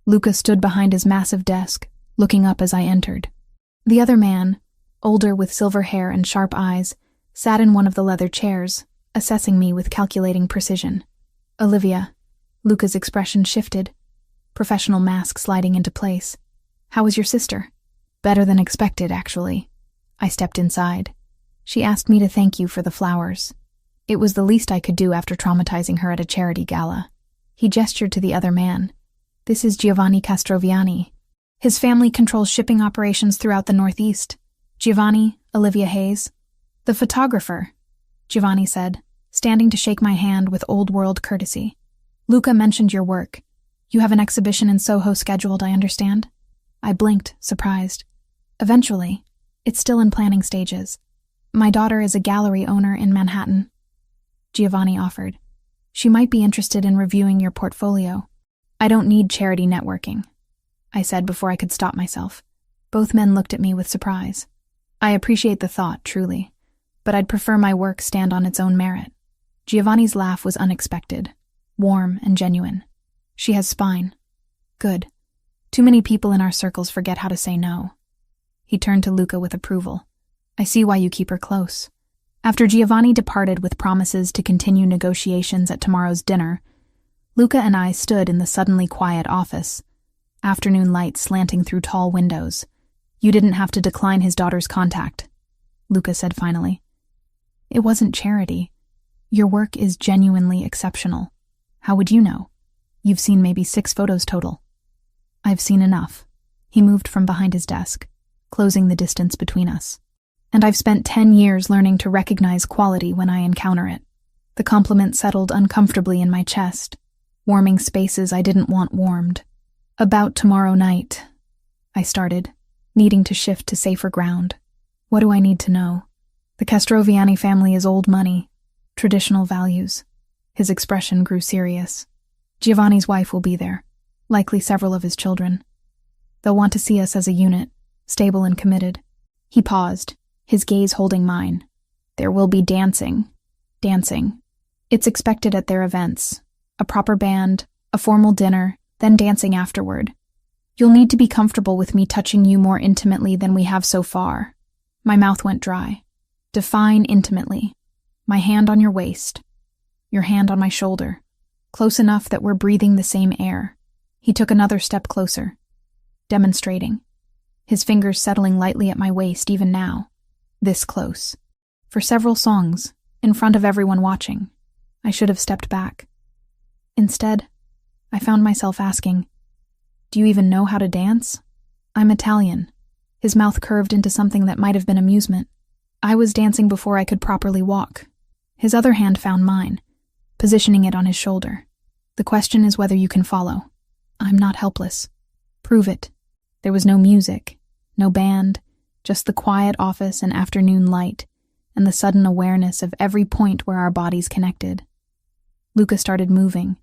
Luca stood behind his massive desk, looking up as I entered. The other man, older with silver hair and sharp eyes, sat in one of the leather chairs, assessing me with calculating precision. Olivia. Luca's expression shifted, professional mask sliding into place. How was your sister? Better than expected, actually. I stepped inside. She asked me to thank you for the flowers. It was the least I could do after traumatizing her at a charity gala. He gestured to the other man. This is Giovanni Castroviani. His family controls shipping operations throughout the Northeast. Giovanni, Olivia Hayes. The photographer, Giovanni said, standing to shake my hand with old-world courtesy. Luca mentioned your work. You have an exhibition in Soho scheduled, I understand? I blinked, surprised. Eventually. It's still in planning stages. My daughter is a gallery owner in Manhattan. Giovanni offered. She might be interested in reviewing your portfolio. I don't need charity networking, I said before I could stop myself. Both men looked at me with surprise. I appreciate the thought, truly, but I'd prefer my work stand on its own merit. Giovanni's laugh was unexpected, warm and genuine. She has spine. Good. Too many people in our circles forget how to say no. He turned to Luca with approval. I see why you keep her close. After Giovanni departed with promises to continue negotiations at tomorrow's dinner, Luca and I stood in the suddenly quiet office, afternoon light slanting through tall windows. You didn't have to decline his daughter's contact, Luca said finally. It wasn't charity. Your work is genuinely exceptional. How would you know? You've seen maybe 6 photos total. I've seen enough. He moved from behind his desk, closing the distance between us. And I've spent 10 years learning to recognize quality when I encounter it. The compliment settled uncomfortably in my chest, warming spaces I didn't want warmed. About tomorrow night, I started, needing to shift to safer ground. What do I need to know? The Castroviani family is old money, traditional values. His expression grew serious. Giovanni's wife will be there, likely several of his children. They'll want to see us as a unit, stable and committed. He paused, his gaze holding mine. There will be dancing. Dancing. It's expected at their events. A proper band, a formal dinner, then dancing afterward. You'll need to be comfortable with me touching you more intimately than we have so far. My mouth went dry. Define intimately. My hand on your waist. Your hand on my shoulder. Close enough that we're breathing the same air. He took another step closer, demonstrating. His fingers settling lightly at my waist even now. This close. For several songs, in front of everyone watching. I should have stepped back. Instead, I found myself asking, "Do you even know how to dance?" "I'm Italian." His mouth curved into something that might have been amusement. I was dancing before I could properly walk. His other hand found mine, positioning it on his shoulder. "The question is whether you can follow. I'm not helpless. Prove it." There was no music, no band, just the quiet office and afternoon light, and the sudden awareness of every point where our bodies connected. Luca started moving,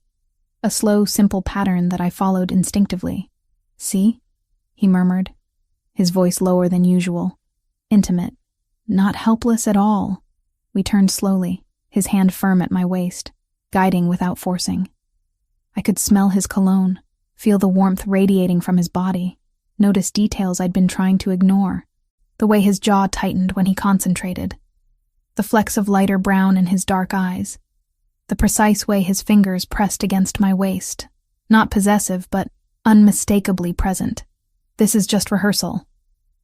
a slow, simple pattern that I followed instinctively. "See?" he murmured, his voice lower than usual, intimate, not helpless at all. We turned slowly, his hand firm at my waist, guiding without forcing. I could smell his cologne, feel the warmth radiating from his body, notice details I'd been trying to ignore, the way his jaw tightened when he concentrated, the flecks of lighter brown in his dark eyes, the precise way his fingers pressed against my waist, not possessive but unmistakably present. "This is just rehearsal,"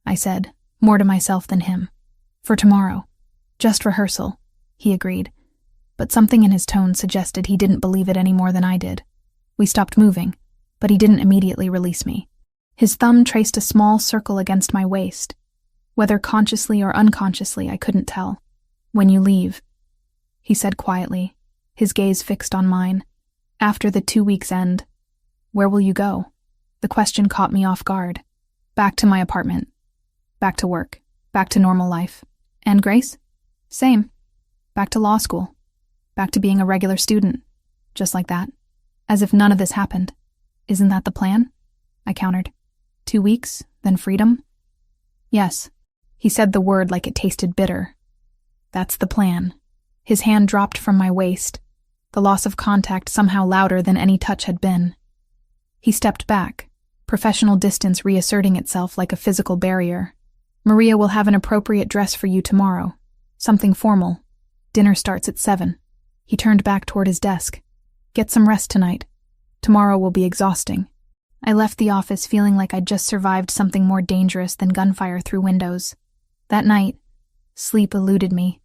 I said, more to myself than him. "For tomorrow. Just rehearsal," he agreed, but something in his tone suggested he didn't believe it any more than I did. We stopped moving, but he didn't immediately release me. His thumb traced a small circle against my waist. Whether consciously or unconsciously, I couldn't tell. "When you leave," he said quietly, his gaze fixed on mine. "After the 2 weeks end. Where will you go?" The question caught me off guard. "Back to my apartment. Back to work. Back to normal life." "And Grace?" "Same. Back to law school. Back to being a regular student." Just like that. As if none of this happened. "Isn't that the plan?" I countered. 2 weeks, then freedom?" "Yes." He said the word like it tasted bitter. "That's the plan." His hand dropped from my waist, the loss of contact somehow louder than any touch had been. He stepped back, professional distance reasserting itself like a physical barrier. "Maria will have an appropriate dress for you tomorrow. Something formal. Dinner starts at 7. He turned back toward his desk. "Get some rest tonight. Tomorrow will be exhausting." I left the office feeling like I'd just survived something more dangerous than gunfire through windows. That night, sleep eluded me.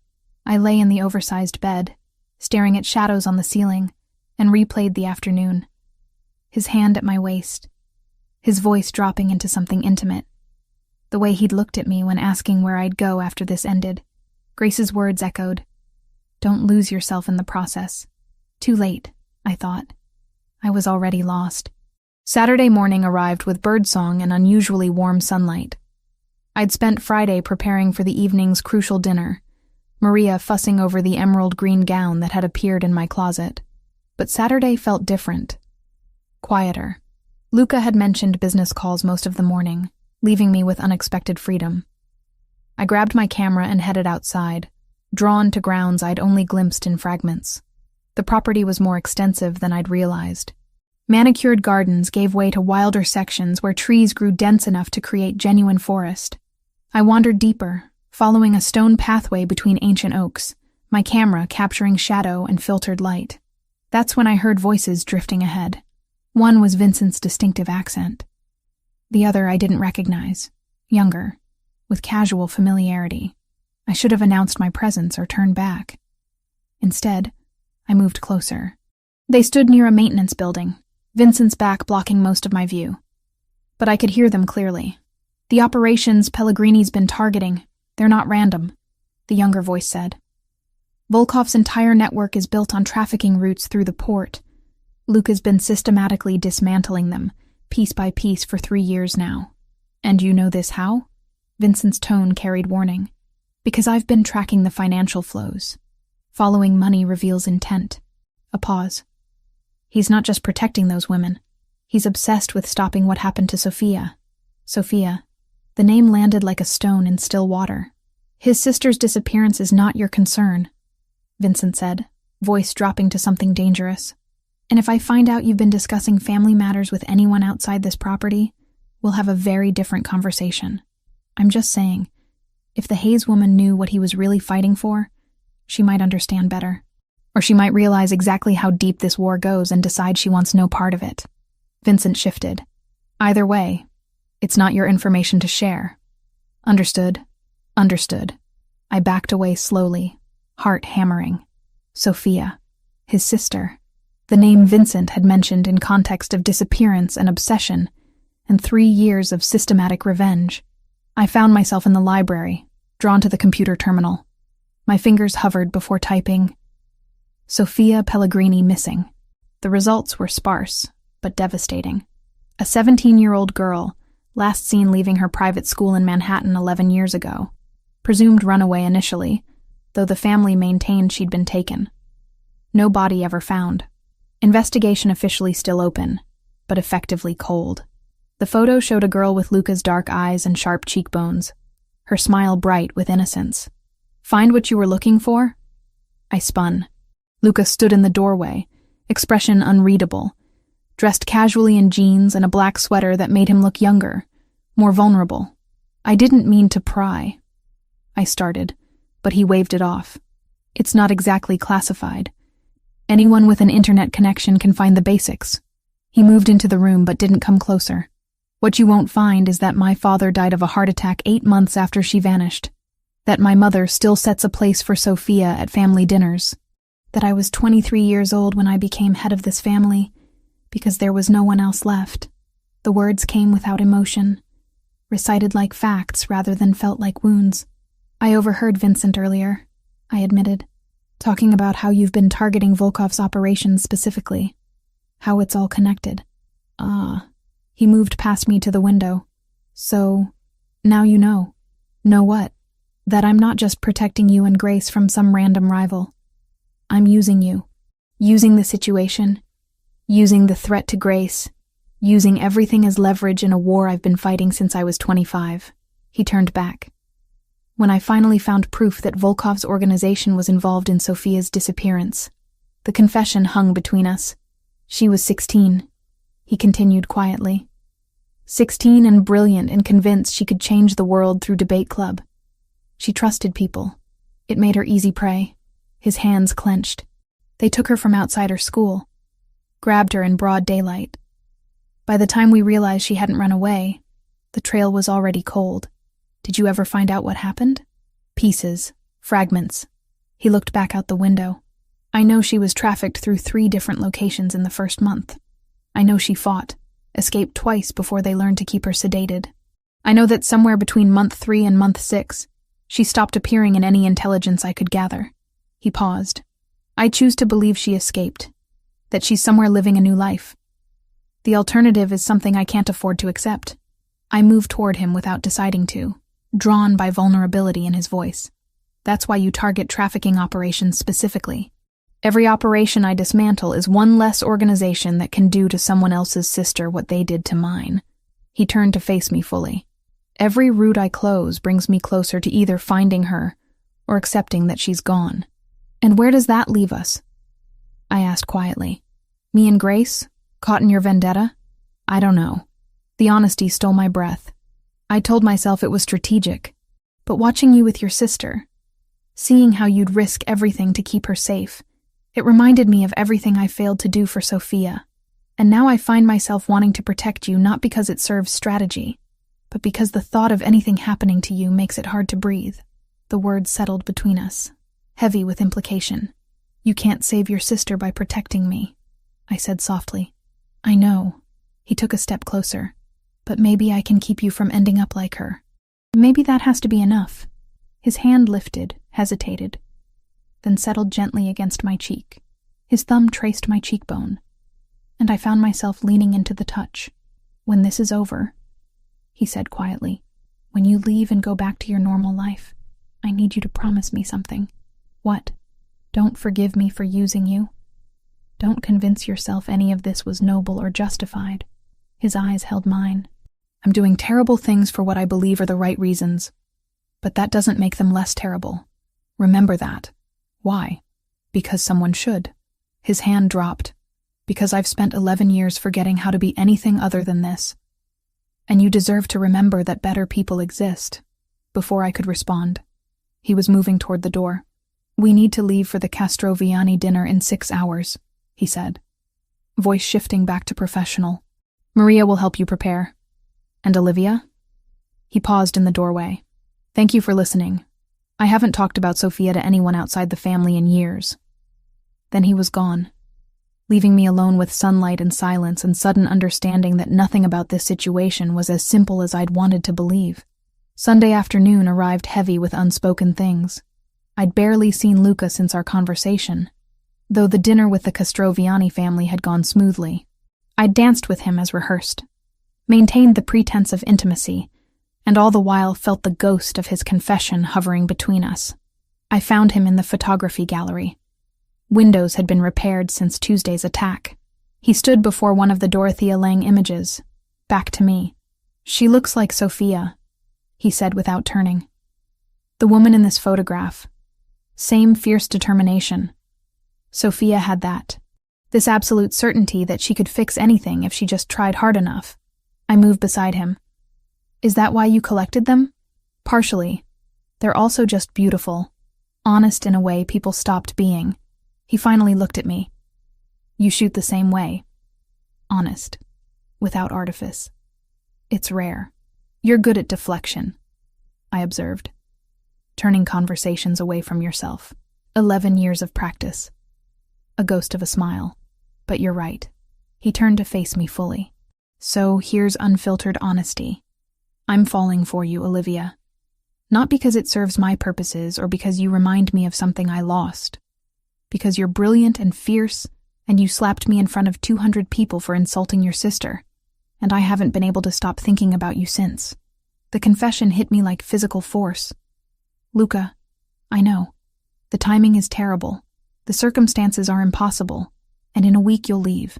I lay in the oversized bed, staring at shadows on the ceiling, and replayed the afternoon. His hand at my waist, his voice dropping into something intimate. The way he'd looked at me when asking where I'd go after this ended. Grace's words echoed. "Don't lose yourself in the process." Too late, I thought. I was already lost. Saturday morning arrived with birdsong and unusually warm sunlight. I'd spent Friday preparing for the evening's crucial dinner, Maria fussing over the emerald green gown that had appeared in my closet. But Saturday felt different. Quieter. Luca had mentioned business calls most of the morning, leaving me with unexpected freedom. I grabbed my camera and headed outside, drawn to grounds I'd only glimpsed in fragments. The property was more extensive than I'd realized. Manicured gardens gave way to wilder sections where trees grew dense enough to create genuine forest. I wandered deeper, following a stone pathway between ancient oaks, my camera capturing shadow and filtered light. That's when I heard voices drifting ahead. One was Vincent's distinctive accent. The other I didn't recognize, younger, with casual familiarity. I should have announced my presence or turned back. Instead, I moved closer. They stood near a maintenance building, Vincent's back blocking most of my view. But I could hear them clearly. "The operations Pellegrini's been targeting, they're not random," the younger voice said. "Volkov's entire network is built on trafficking routes through the port. Luke has been systematically dismantling them, piece by piece, for 3 years now. And you know this how?" Vincent's tone carried warning. "Because I've been tracking the financial flows. Following money reveals intent." A pause. "He's not just protecting those women. He's obsessed with stopping what happened to Sophia." Sophia. The name landed like a stone in still water. "His sister's disappearance is not your concern," Vincent said, voice dropping to something dangerous. "And if I find out you've been discussing family matters with anyone outside this property, we'll have a very different conversation. I'm just saying, if the Hayes woman knew what he was really fighting for, she might understand better. Or she might realize exactly how deep this war goes and decide she wants no part of it." Vincent shifted. "Either way, it's not your information to share." "Understood. Understood." I backed away slowly, heart hammering. Sophia. His sister. the name Vincent had mentioned in context of disappearance and obsession, and 3 years of systematic revenge. I found myself in the library, drawn to the computer terminal. My fingers hovered before typing, Sofia Pellegrini missing. The results were sparse, but devastating. A 17-year-old girl, last seen leaving her private school in Manhattan 11 years ago. Presumed runaway initially, though the family maintained she'd been taken. No body ever found. Investigation officially still open, but effectively cold. The photo showed a girl with Luca's dark eyes and sharp cheekbones, her smile bright with innocence. Find what you were looking for? I spun. Luca stood in the doorway, expression unreadable, dressed casually in jeans and a black sweater that made him look younger, more vulnerable. I didn't mean to pry. I started, but he waved it off. It's not exactly classified. Anyone with an internet connection can find the basics. He moved into the room but didn't come closer. What you won't find is that my father died of a heart attack 8 months after she vanished. That my mother still sets a place for Sofia at family dinners. That I was 23 years old when I became head of this family, because there was no one else left. The words came without emotion, recited like facts rather than felt like wounds. I overheard Vincent earlier, I admitted, talking about how you've been targeting Volkov's operations specifically. How it's all connected. He moved past me to the window. So, now you know. Know what? That I'm not just protecting you and Grace from some random rival. I'm using you. Using the situation. Using the threat to Grace. Using everything as leverage in a war I've been fighting since I was 25. He turned back. When I finally found proof that Volkov's organization was involved in Sofia's disappearance. The confession hung between us. She was 16. He continued quietly. 16 and brilliant and convinced she could change the world through debate club. She trusted people. It made her easy prey. His hands clenched. They took her from outside her school. Grabbed her in broad daylight. By the time we realized she hadn't run away, the trail was already cold. Did you ever find out what happened? Pieces. Fragments. He looked back out the window. I know she was trafficked through 3 different locations in the first month. I know she fought, escaped twice before they learned to keep her sedated. I know that somewhere between month 3 and month 6, she stopped appearing in any intelligence I could gather. He paused. I choose to believe she escaped, that she's somewhere living a new life. The alternative is something I can't afford to accept. I moved toward him without deciding to, drawn by vulnerability in his voice. That's why you target trafficking operations specifically. Every operation I dismantle is one less organization that can do to someone else's sister what they did to mine. He turned to face me fully. Every route I close brings me closer to either finding her or accepting that she's gone. And where does that leave us? I asked quietly. Me and Grace? Caught in your vendetta? I don't know. The honesty stole my breath. I told myself it was strategic. But watching you with your sister, seeing how you'd risk everything to keep her safe, it reminded me of everything I failed to do for Sofia. And now I find myself wanting to protect you not because it serves strategy, but because the thought of anything happening to you makes it hard to breathe. The words settled between us, heavy with implication. You can't save your sister by protecting me, I said softly. I know. He took a step closer. But maybe I can keep you from ending up like her. Maybe that has to be enough. His hand lifted, hesitated, then settled gently against my cheek. His thumb traced my cheekbone, and I found myself leaning into the touch. When this is over, he said quietly, when you leave and go back to your normal life, I need you to promise me something. What? Don't forgive me for using you. Don't convince yourself any of this was noble or justified. His eyes held mine. I'm doing terrible things for what I believe are the right reasons, but that doesn't make them less terrible. Remember that. Why? Because someone should. His hand dropped. Because I've spent 11 years forgetting how to be anything other than this. And you deserve to remember that better people exist. Before I could respond, he was moving toward the door. We need to leave for the Castroviani dinner in 6 hours, he said, voice shifting back to professional. Maria will help you prepare. And Olivia? He paused in the doorway. Thank you for listening. I haven't talked about Sofia to anyone outside the family in years. Then he was gone. leaving me alone with sunlight and silence and sudden understanding that nothing about this situation was as simple as I'd wanted to believe. Sunday afternoon arrived heavy with unspoken things. I'd barely seen Luca since our conversation, though the dinner with the Castroviani family had gone smoothly. I'd danced with him as rehearsed, maintained the pretense of intimacy, and all the while felt the ghost of his confession hovering between us. I found him in the photography gallery. Windows had been repaired since Tuesday's attack. He stood before one of the Dorothea Lange images, back to me. "She looks like Sophia," he said without turning. "The woman in this photograph. Same fierce determination. Sophia had that. This absolute certainty that she could fix anything if she just tried hard enough." I moved beside him. "Is that why you collected them?" "Partially. They're also just beautiful. Honest in a way people stopped being." He finally looked at me. "You shoot the same way. Honest. Without artifice. It's rare. You're good at deflection," I observed. "Turning conversations away from yourself. 11 years of practice." A ghost of a smile. "But you're right." He turned to face me fully. "So here's unfiltered honesty. I'm falling for you, Olivia. Not because it serves my purposes or because you remind me of something I lost. Because you're brilliant and fierce, and you slapped me in front of 200 people for insulting your sister, and I haven't been able to stop thinking about you since." The confession hit me like physical force. "Luca, I know. The timing is terrible. The circumstances are impossible, and in a week you'll leave."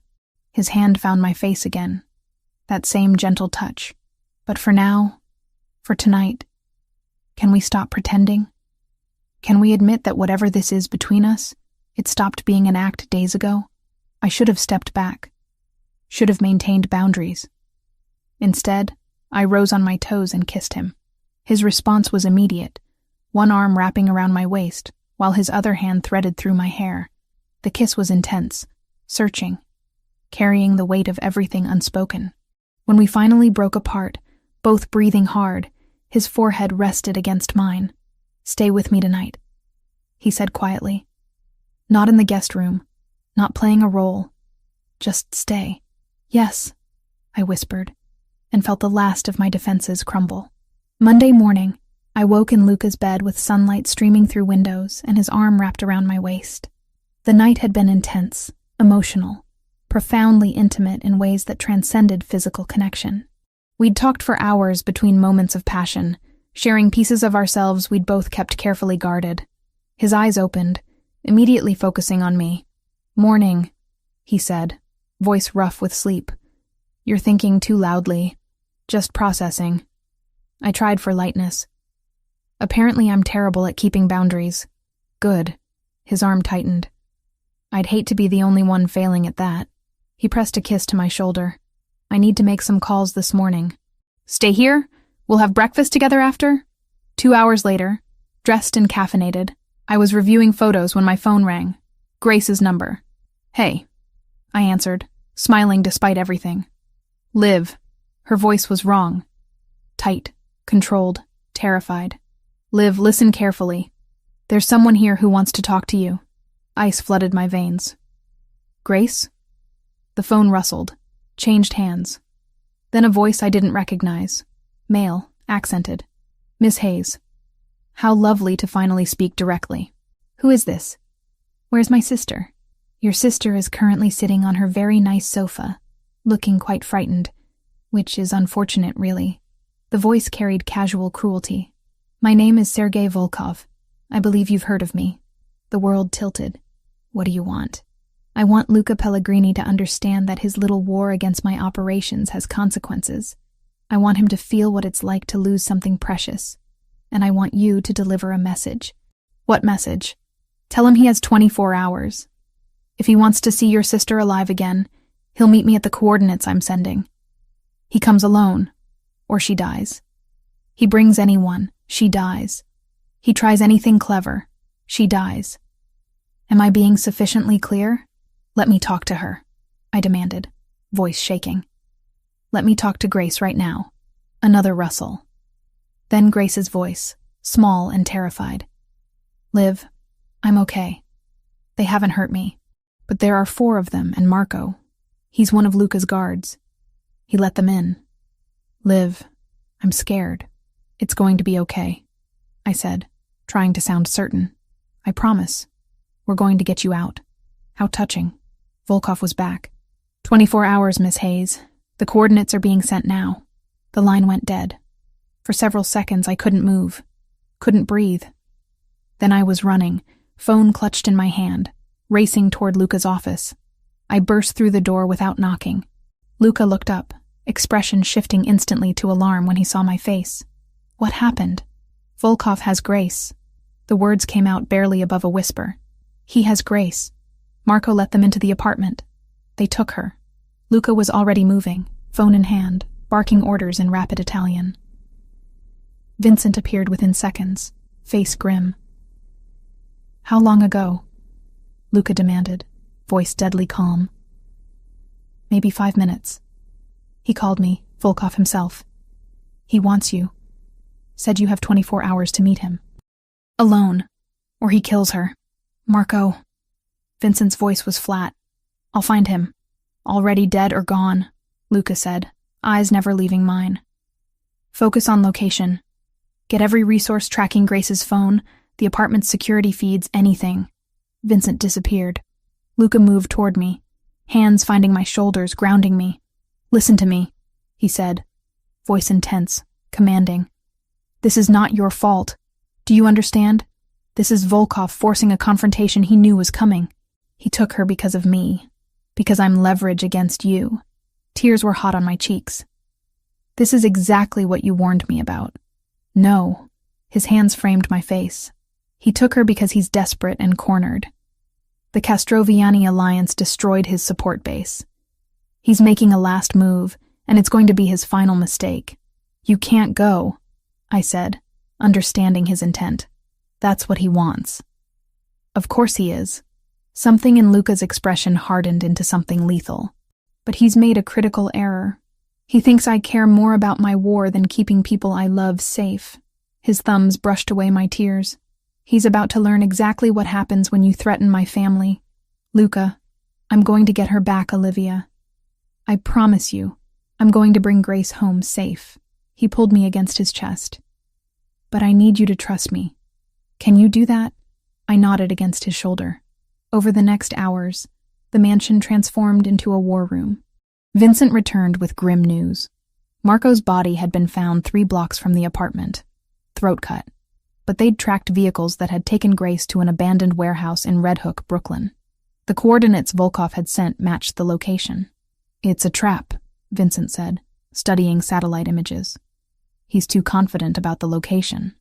His hand found my face again. That same gentle touch. "But for now, for tonight, can we stop pretending? Can we admit that whatever this is between us, it stopped being an act days ago? I should have stepped back. Should have maintained boundaries. Instead, I rose on my toes and kissed him. His response was immediate, one arm wrapping around my waist, while his other hand threaded through my hair. The kiss was intense, searching, carrying the weight of everything unspoken. When we finally broke apart, both breathing hard, his forehead rested against mine. "Stay with me tonight," he said quietly. "Not in the guest room, not playing a role. Just stay." "Yes," I whispered, and felt the last of my defenses crumble. Monday morning, I woke in Luca's bed with sunlight streaming through windows and his arm wrapped around my waist. The night had been intense, emotional, profoundly intimate in ways that transcended physical connection. We'd talked for hours between moments of passion, sharing pieces of ourselves we'd both kept carefully guarded. His eyes opened, immediately focusing on me. "Morning," he said, voice rough with sleep. "You're thinking too loudly. Just processing." I tried for lightness. "Apparently I'm terrible at keeping boundaries." "Good." His arm tightened. "I'd hate to be the only one failing at that." He pressed a kiss to my shoulder. "I need to make some calls this morning." "Stay here? We'll have breakfast together after?" 2 hours later, dressed and caffeinated, I was reviewing photos when my phone rang. Grace's number. "Hey," I answered, smiling despite everything. "Liv." Her voice was wrong. Tight, controlled, terrified. "Liv, listen carefully. There's someone here who wants to talk to you." Ice flooded my veins. "Grace?" The phone rustled, changed hands. Then a voice I didn't recognize. Male, accented. "Miss Hayes." How lovely to finally speak directly. "Who is this?" "Where's my sister?" "Your sister is currently sitting on her very nice sofa, looking quite frightened, which is unfortunate, really." The voice carried casual cruelty. "My name is Sergei Volkov. I believe you've heard of me." The world tilted. "What do you want?" "I want Luca Pellegrini to understand that his little war against my operations has consequences. I want him to feel what it's like to lose something precious. And I want you to deliver a message." "What message?" "Tell him he has 24 hours. If he wants to see your sister alive again, he'll meet me at the coordinates I'm sending. He comes alone, or she dies. He brings anyone, she dies. He tries anything clever, she dies. Am I being sufficiently clear? Let me talk to her," I demanded, voice shaking. "Let me talk to Grace right now." Another rustle. Then Grace's voice, small and terrified. "Liv, I'm okay. They haven't hurt me. But there are 4 of them, and Marco. He's one of Luca's guards. He let them in. Liv, I'm scared. It's going to be okay, I said, trying to sound certain. I promise. We're going to get you out. How touching. Volkov was back. 24 hours, Miss Hayes. The coordinates are being sent now. The line went dead. For several seconds, I couldn't move. Couldn't breathe. Then I was running, phone clutched in my hand, racing toward Luca's office. I burst through the door without knocking. Luca looked up, expression shifting instantly to alarm when he saw my face. What happened? Volkov has Grace. The words came out barely above a whisper. He has Grace. Marco let them into the apartment. They took her. Luca was already moving, phone in hand, barking orders in rapid Italian. Vincent appeared within seconds, face grim. How long ago? Luca demanded, voice deadly calm. Maybe 5 minutes. He called me, Volkov himself. He wants you. Said you have 24 hours to meet him. Alone, or he kills her. Marco. Vincent's voice was flat. I'll find him. Already dead or gone, Luca said, eyes never leaving mine. Focus on location. Get every resource tracking Grace's phone, the apartment's security feeds, anything. Vincent disappeared. Luca moved toward me, hands finding my shoulders, grounding me. Listen to me, he said, voice intense, commanding. This is not your fault. Do you understand? This is Volkov forcing a confrontation he knew was coming. He took her because of me, because I'm leverage against you. Tears were hot on my cheeks. This is exactly what you warned me about. No. His hands framed my face. He took her because he's desperate and cornered. The Castroviani alliance destroyed his support base. He's making a last move, and it's going to be his final mistake. You can't go, I said, understanding his intent. That's what he wants. Of course he is. Something in Luca's expression hardened into something lethal. But he's made a critical error. He thinks I care more about my war than keeping people I love safe. His thumbs brushed away my tears. He's about to learn exactly what happens when you threaten my family. Luca, I'm going to get her back, Olivia. I promise you, I'm going to bring Grace home safe. He pulled me against his chest. But I need you to trust me. Can you do that? I nodded against his shoulder. Over the next hours, the mansion transformed into a war room. Vincent returned with grim news. Marco's body had been found 3 blocks from the apartment. Throat cut. But they'd tracked vehicles that had taken Grace to an abandoned warehouse in Red Hook, Brooklyn. The coordinates Volkov had sent matched the location. It's a trap, Vincent said, studying satellite images. He's too confident about the location.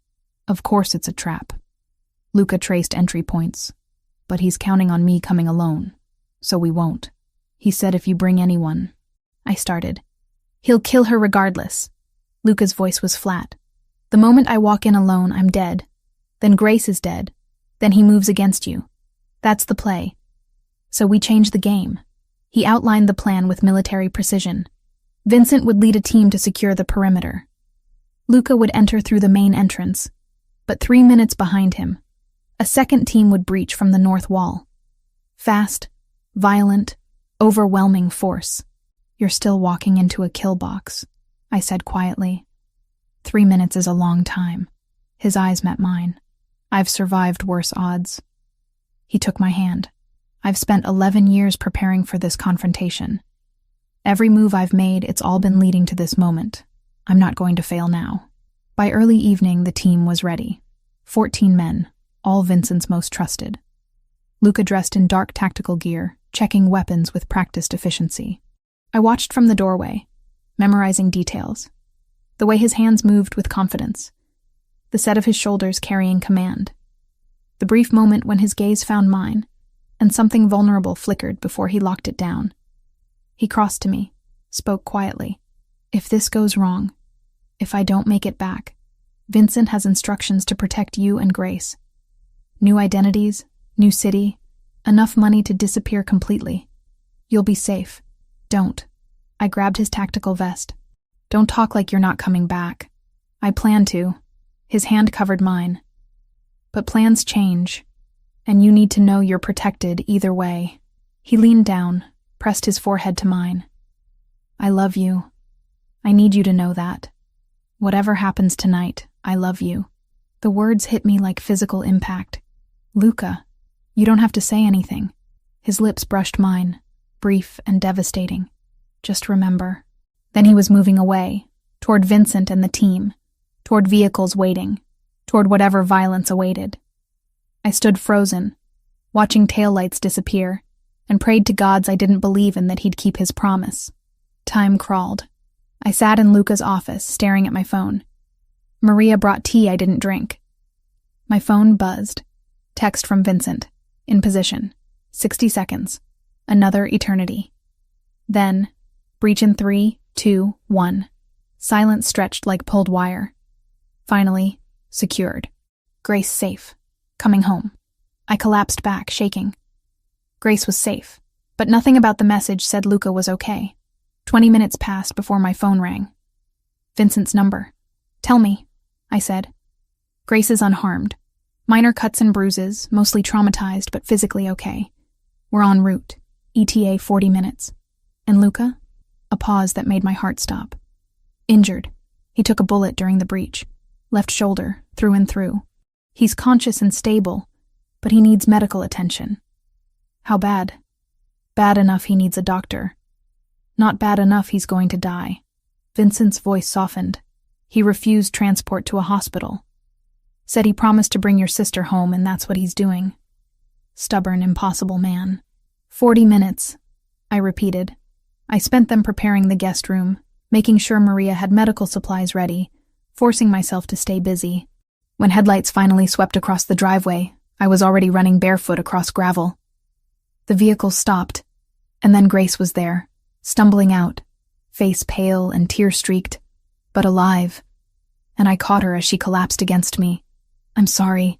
Of course it's a trap. Luca traced entry points. But he's counting on me coming alone. So we won't. He said if you bring anyone. I started. He'll kill her regardless. Luca's voice was flat. The moment I walk in alone, I'm dead. Then Grace is dead. Then he moves against you. That's the play. So we change the game. He outlined the plan with military precision. Vincent would lead a team to secure the perimeter. Luca would enter through the main entrance, but 3 minutes behind him, a second team would breach from the north wall. Fast, violent, overwhelming force. You're still walking into a kill box, I said quietly. 3 minutes is a long time. His eyes met mine. I've survived worse odds. He took my hand. I've spent 11 years preparing for this confrontation. Every move I've made, it's all been leading to this moment. I'm not going to fail now. By early evening, the team was ready. 14 men, all Vincent's most trusted. Luca dressed in dark tactical gear, checking weapons with practiced efficiency. I watched from the doorway, memorizing details. The way his hands moved with confidence. The set of his shoulders carrying command. The brief moment when his gaze found mine, and something vulnerable flickered before he locked it down. He crossed to me, spoke quietly. If this goes wrong, if I don't make it back, Vincent has instructions to protect you and Grace. New identities, new city, enough money to disappear completely. You'll be safe. Don't. I grabbed his tactical vest. Don't talk like you're not coming back. I plan to. His hand covered mine. But plans change, and you need to know you're protected either way. He leaned down, pressed his forehead to mine. I love you. I need you to know that. Whatever happens tonight, I love you. The words hit me like physical impact. Luca, you don't have to say anything. His lips brushed mine, brief and devastating. Just remember. Then he was moving away, toward Vincent and the team, toward vehicles waiting, toward whatever violence awaited. I stood frozen, watching taillights disappear, and prayed to gods I didn't believe in that he'd keep his promise. Time crawled. I sat in Luca's office, staring at my phone. Maria brought tea I didn't drink. My phone buzzed. Text from Vincent. In position. 60 seconds. Another eternity. Then, breach in 3, 2, 1. Silence stretched like pulled wire. Finally, secured. Grace safe. Coming home. I collapsed back, shaking. Grace was safe, but nothing about the message said Luca was okay. 20 minutes passed before my phone rang. Vincent's number. Tell me, I said. Grace is unharmed. Minor cuts and bruises, mostly traumatized but physically okay. We're en route. ETA 40 minutes. And Luca? A pause that made my heart stop. Injured. He took a bullet during the breach. Left shoulder, through and through. He's conscious and stable, but he needs medical attention. How bad? Bad enough he needs a doctor. Not bad enough he's going to die. Vincent's voice softened. He refused transport to a hospital. Said he promised to bring your sister home, and that's what he's doing. Stubborn, impossible man. 40 minutes, I repeated. I spent them preparing the guest room, making sure Maria had medical supplies ready, forcing myself to stay busy. When headlights finally swept across the driveway, I was already running barefoot across gravel. The vehicle stopped, and then Grace was there, stumbling out, face pale and tear-streaked, but alive. And I caught her as she collapsed against me. I'm sorry,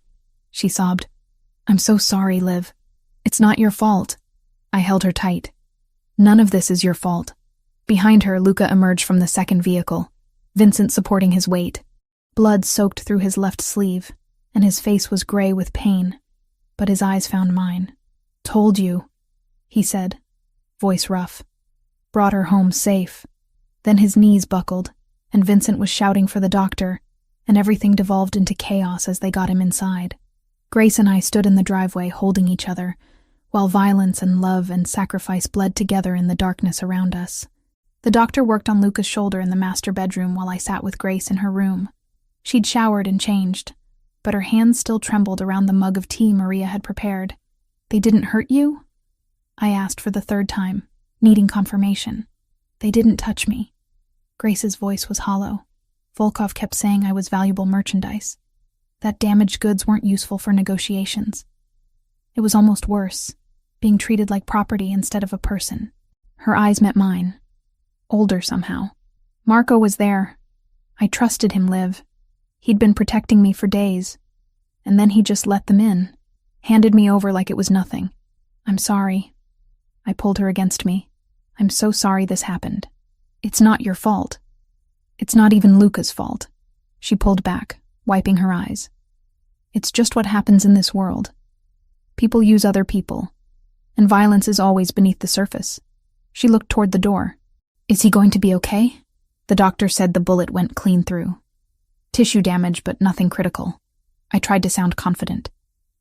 she sobbed. I'm so sorry, Liv. It's not your fault. I held her tight. None of this is your fault. Behind her, Luca emerged from the second vehicle, Vincent supporting his weight. Blood soaked through his left sleeve, and his face was gray with pain, but his eyes found mine. Told you, he said, voice rough. Brought her home safe. Then his knees buckled, and Vincent was shouting for the doctor, and everything devolved into chaos as they got him inside. Grace and I stood in the driveway holding each other, while violence and love and sacrifice bled together in the darkness around us. The doctor worked on Luca's shoulder in the master bedroom while I sat with Grace in her room. She'd showered and changed, but her hands still trembled around the mug of tea Maria had prepared. They didn't hurt you? I asked for the third time, needing confirmation. They didn't touch me. Grace's voice was hollow. Volkov kept saying I was valuable merchandise, that damaged goods weren't useful for negotiations. It was almost worse, being treated like property instead of a person. Her eyes met mine. Older somehow. Marco was there. I trusted him, Liv. He'd been protecting me for days, and then he just let them in, handed me over like it was nothing. I'm sorry. I pulled her against me. I'm so sorry this happened. It's not your fault. It's not even Luca's fault. She pulled back, wiping her eyes. It's just what happens in this world. People use other people, and violence is always beneath the surface. She looked toward the door. Is he going to be okay? The doctor said the bullet went clean through. Tissue damage, but nothing critical. I tried to sound confident.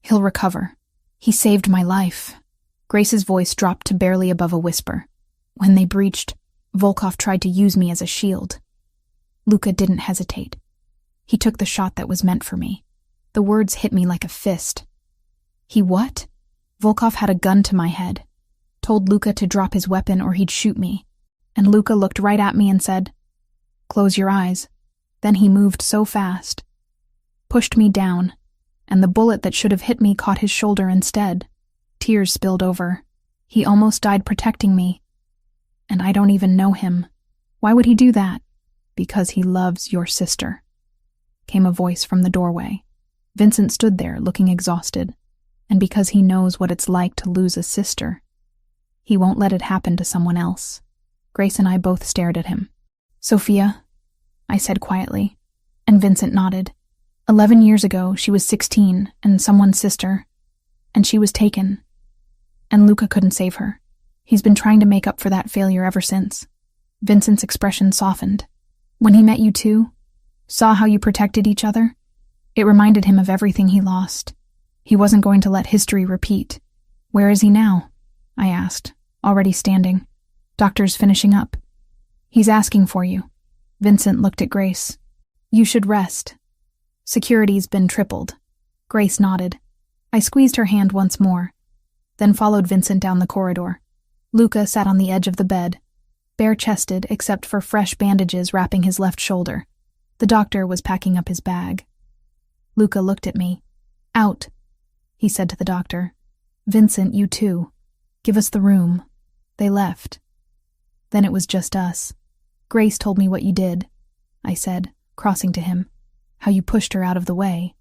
He'll recover. He saved my life. Grace's voice dropped to barely above a whisper. When they breached, Volkov tried to use me as a shield. Luca didn't hesitate. He took the shot that was meant for me. The words hit me like a fist. He what? Volkov had a gun to my head. Told Luca to drop his weapon or he'd shoot me. And Luca looked right at me and said, "Close your eyes." Then he moved so fast. Pushed me down, and the bullet that should have hit me caught his shoulder instead. Tears spilled over. He almost died protecting me. And I don't even know him. Why would he do that? Because he loves your sister. Came a voice from the doorway. Vincent stood there, looking exhausted. And because he knows what it's like to lose a sister, he won't let it happen to someone else. Grace and I both stared at him. Sophia, I said quietly, and Vincent nodded. 11 years ago, she was 16 and someone's sister, and she was taken. And Luca couldn't save her. He's been trying to make up for that failure ever since. Vincent's expression softened. When he met you too, saw how you protected each other, it reminded him of everything he lost. He wasn't going to let history repeat. Where is he now? I asked, already standing. Doctor's finishing up. He's asking for you. Vincent looked at Grace. You should rest. Security's been tripled. Grace nodded. I squeezed her hand once more, then followed Vincent down the corridor. Luca sat on the edge of the bed, bare-chested except for fresh bandages wrapping his left shoulder. The doctor was packing up his bag. Luca looked at me. Out, he said to the doctor. Vincent, you too. Give us the room. They left. Then it was just us. Grace told me what you did, I said, crossing to him. How you pushed her out of the way.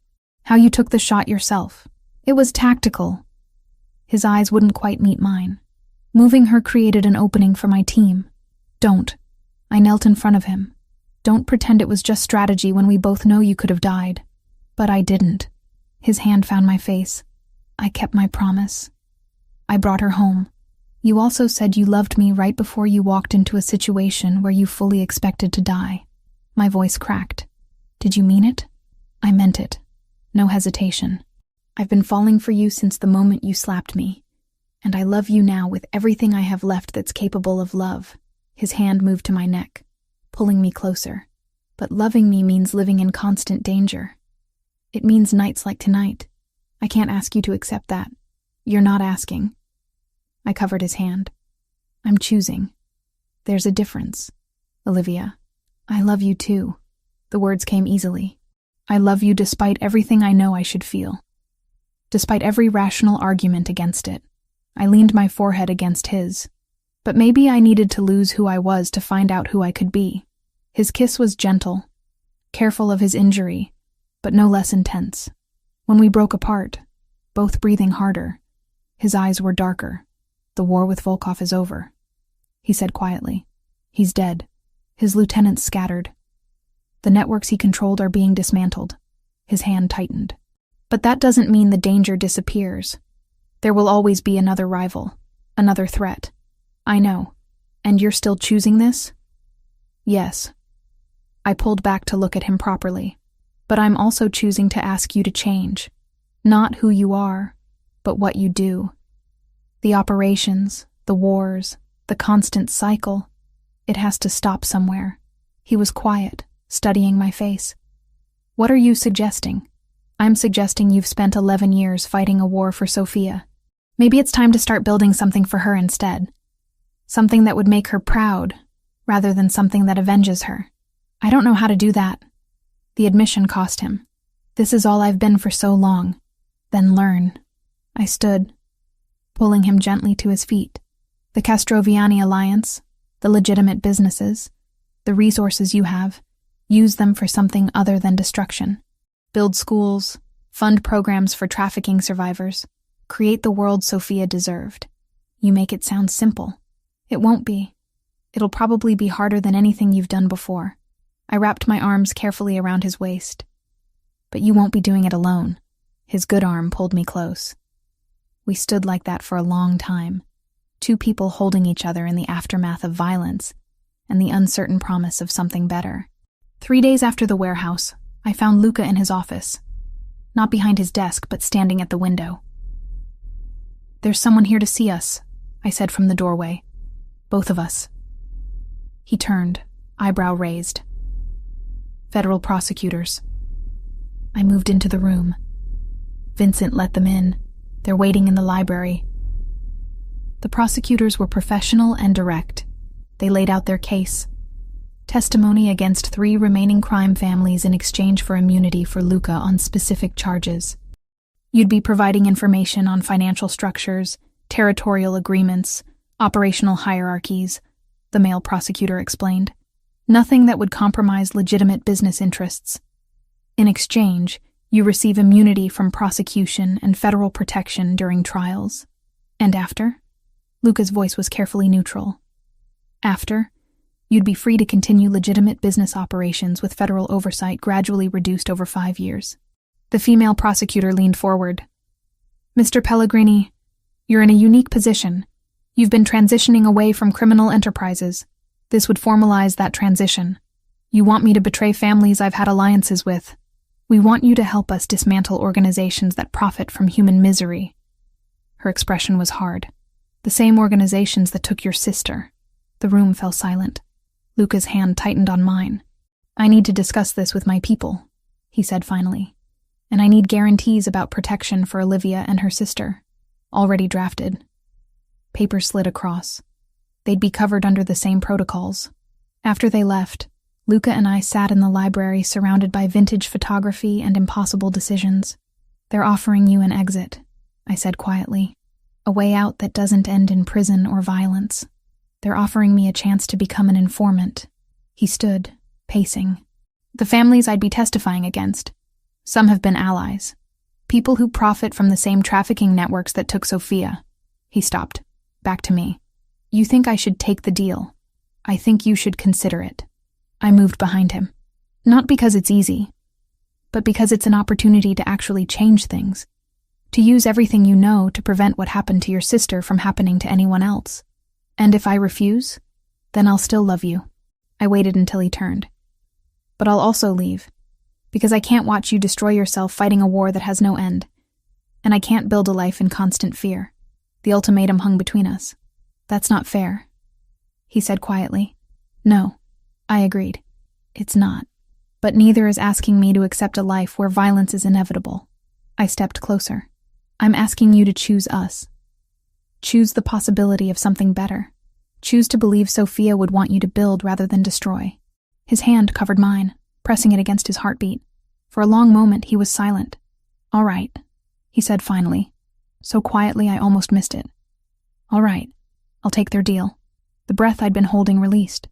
How you took the shot yourself. It was tactical. His eyes wouldn't quite meet mine. Moving her created an opening for my team. Don't. I knelt in front of him. Don't pretend it was just strategy when we both know you could have died. But I didn't. His hand found my face. I kept my promise. I brought her home. You also said you loved me right before you walked into a situation where you fully expected to die. My voice cracked. Did you mean it? I meant it. No hesitation. I've been falling for you since the moment you slapped me. And I love you now with everything I have left that's capable of love. His hand moved to my neck, pulling me closer. But loving me means living in constant danger. It means nights like tonight. I can't ask you to accept that. You're not asking. I covered his hand. I'm choosing. There's a difference. Olivia, I love you too. The words came easily. I love you despite everything I know I should feel. Despite every rational argument against it. I leaned my forehead against his. But maybe I needed to lose who I was to find out who I could be. His kiss was gentle, careful of his injury, but no less intense. When we broke apart, both breathing harder, his eyes were darker. The war with Volkov is over, he said quietly. He's dead. His lieutenants scattered. The networks he controlled are being dismantled. His hand tightened. But that doesn't mean the danger disappears. There will always be another rival, another threat. I know. And you're still choosing this? Yes. I pulled back to look at him properly. But I'm also choosing to ask you to change. Not who you are, but what you do. The operations, the wars, the constant cycle. It has to stop somewhere. He was quiet, studying my face. What are you suggesting? I'm suggesting you've spent 11 years fighting a war for Sophia. Maybe it's time to start building something for her instead. Something that would make her proud, rather than something that avenges her. I don't know how to do that. The admission cost him. This is all I've been for so long. Then learn. I stood, pulling him gently to his feet. The Castroviani Alliance, the legitimate businesses, the resources you have, use them for something other than destruction. Build schools, fund programs for trafficking survivors, create the world Sophia deserved. You make it sound simple. It won't be. It'll probably be harder than anything you've done before. I wrapped my arms carefully around his waist. But you won't be doing it alone. His good arm pulled me close. We stood like that for a long time, two people holding each other in the aftermath of violence and the uncertain promise of something better. 3 days after the warehouse, I found Luca in his office, not behind his desk, but standing at the window. There's someone here to see us, I said from the doorway. Both of us. He turned, eyebrow raised. Federal prosecutors. I moved into the room. Vincent let them in. They're waiting in the library. The prosecutors were professional and direct. They laid out their case. Testimony against 3 remaining crime families in exchange for immunity for Luca on specific charges. You'd be providing information on financial structures, territorial agreements, operational hierarchies, the male prosecutor explained. Nothing that would compromise legitimate business interests. In exchange, you receive immunity from prosecution and federal protection during trials. And after? Luca's voice was carefully neutral. After, you'd be free to continue legitimate business operations with federal oversight gradually reduced over 5 years. The female prosecutor leaned forward. Mr. Pellegrini, You're in a unique position. You've been transitioning away from criminal enterprises. This would formalize that transition. You want me to betray families I've had alliances with. We want you to help us dismantle organizations that profit from human misery. Her expression was hard. The same organizations that took your sister. The room fell silent. Luca's hand tightened on mine. I need to discuss this with my people, he said finally. And I need guarantees about protection for Olivia and her sister. Already drafted. Papers slid across. They'd be covered under the same protocols. After they left, Luca and I sat in the library surrounded by vintage photography and impossible decisions. They're offering you an exit, I said quietly. A way out that doesn't end in prison or violence. They're offering me a chance to become an informant. He stood, pacing. The families I'd be testifying against. Some have been allies. People who profit from the same trafficking networks that took Sophia. He stopped. Back to me. You think I should take the deal? I think you should consider it. I moved behind him. Not because it's easy, but because it's an opportunity to actually change things. To use everything you know to prevent what happened to your sister from happening to anyone else. And if I refuse, then I'll still love you. I waited until he turned. But I'll also leave, because I can't watch you destroy yourself fighting a war that has no end. And I can't build a life in constant fear. The ultimatum hung between us. That's not fair, he said quietly. No, I agreed. It's not. But neither is asking me to accept a life where violence is inevitable. I stepped closer. I'm asking you to choose us. Choose the possibility of something better. Choose to believe Sophia would want you to build rather than destroy. His hand covered mine, pressing it against his heartbeat. For a long moment, he was silent. All right, he said finally, so quietly I almost missed it. All right, I'll take their deal. The breath I'd been holding released.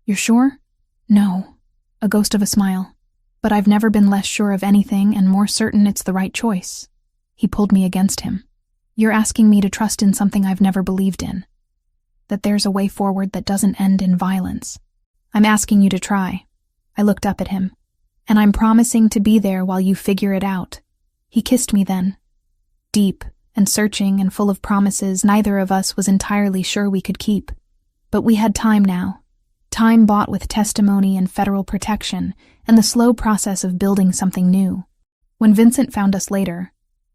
You're sure? No. A ghost of a smile. But I've never been less sure of anything and more certain it's the right choice. He pulled me against him. You're asking me to trust in something I've never believed in. That there's a way forward that doesn't end in violence. I'm asking you to try. I looked up at him. And I'm promising to be there while you figure it out. He kissed me then. Deep and searching and full of promises neither of us was entirely sure we could keep. But we had time now. Time bought with testimony and federal protection and the slow process of building something new. When Vincent found us later,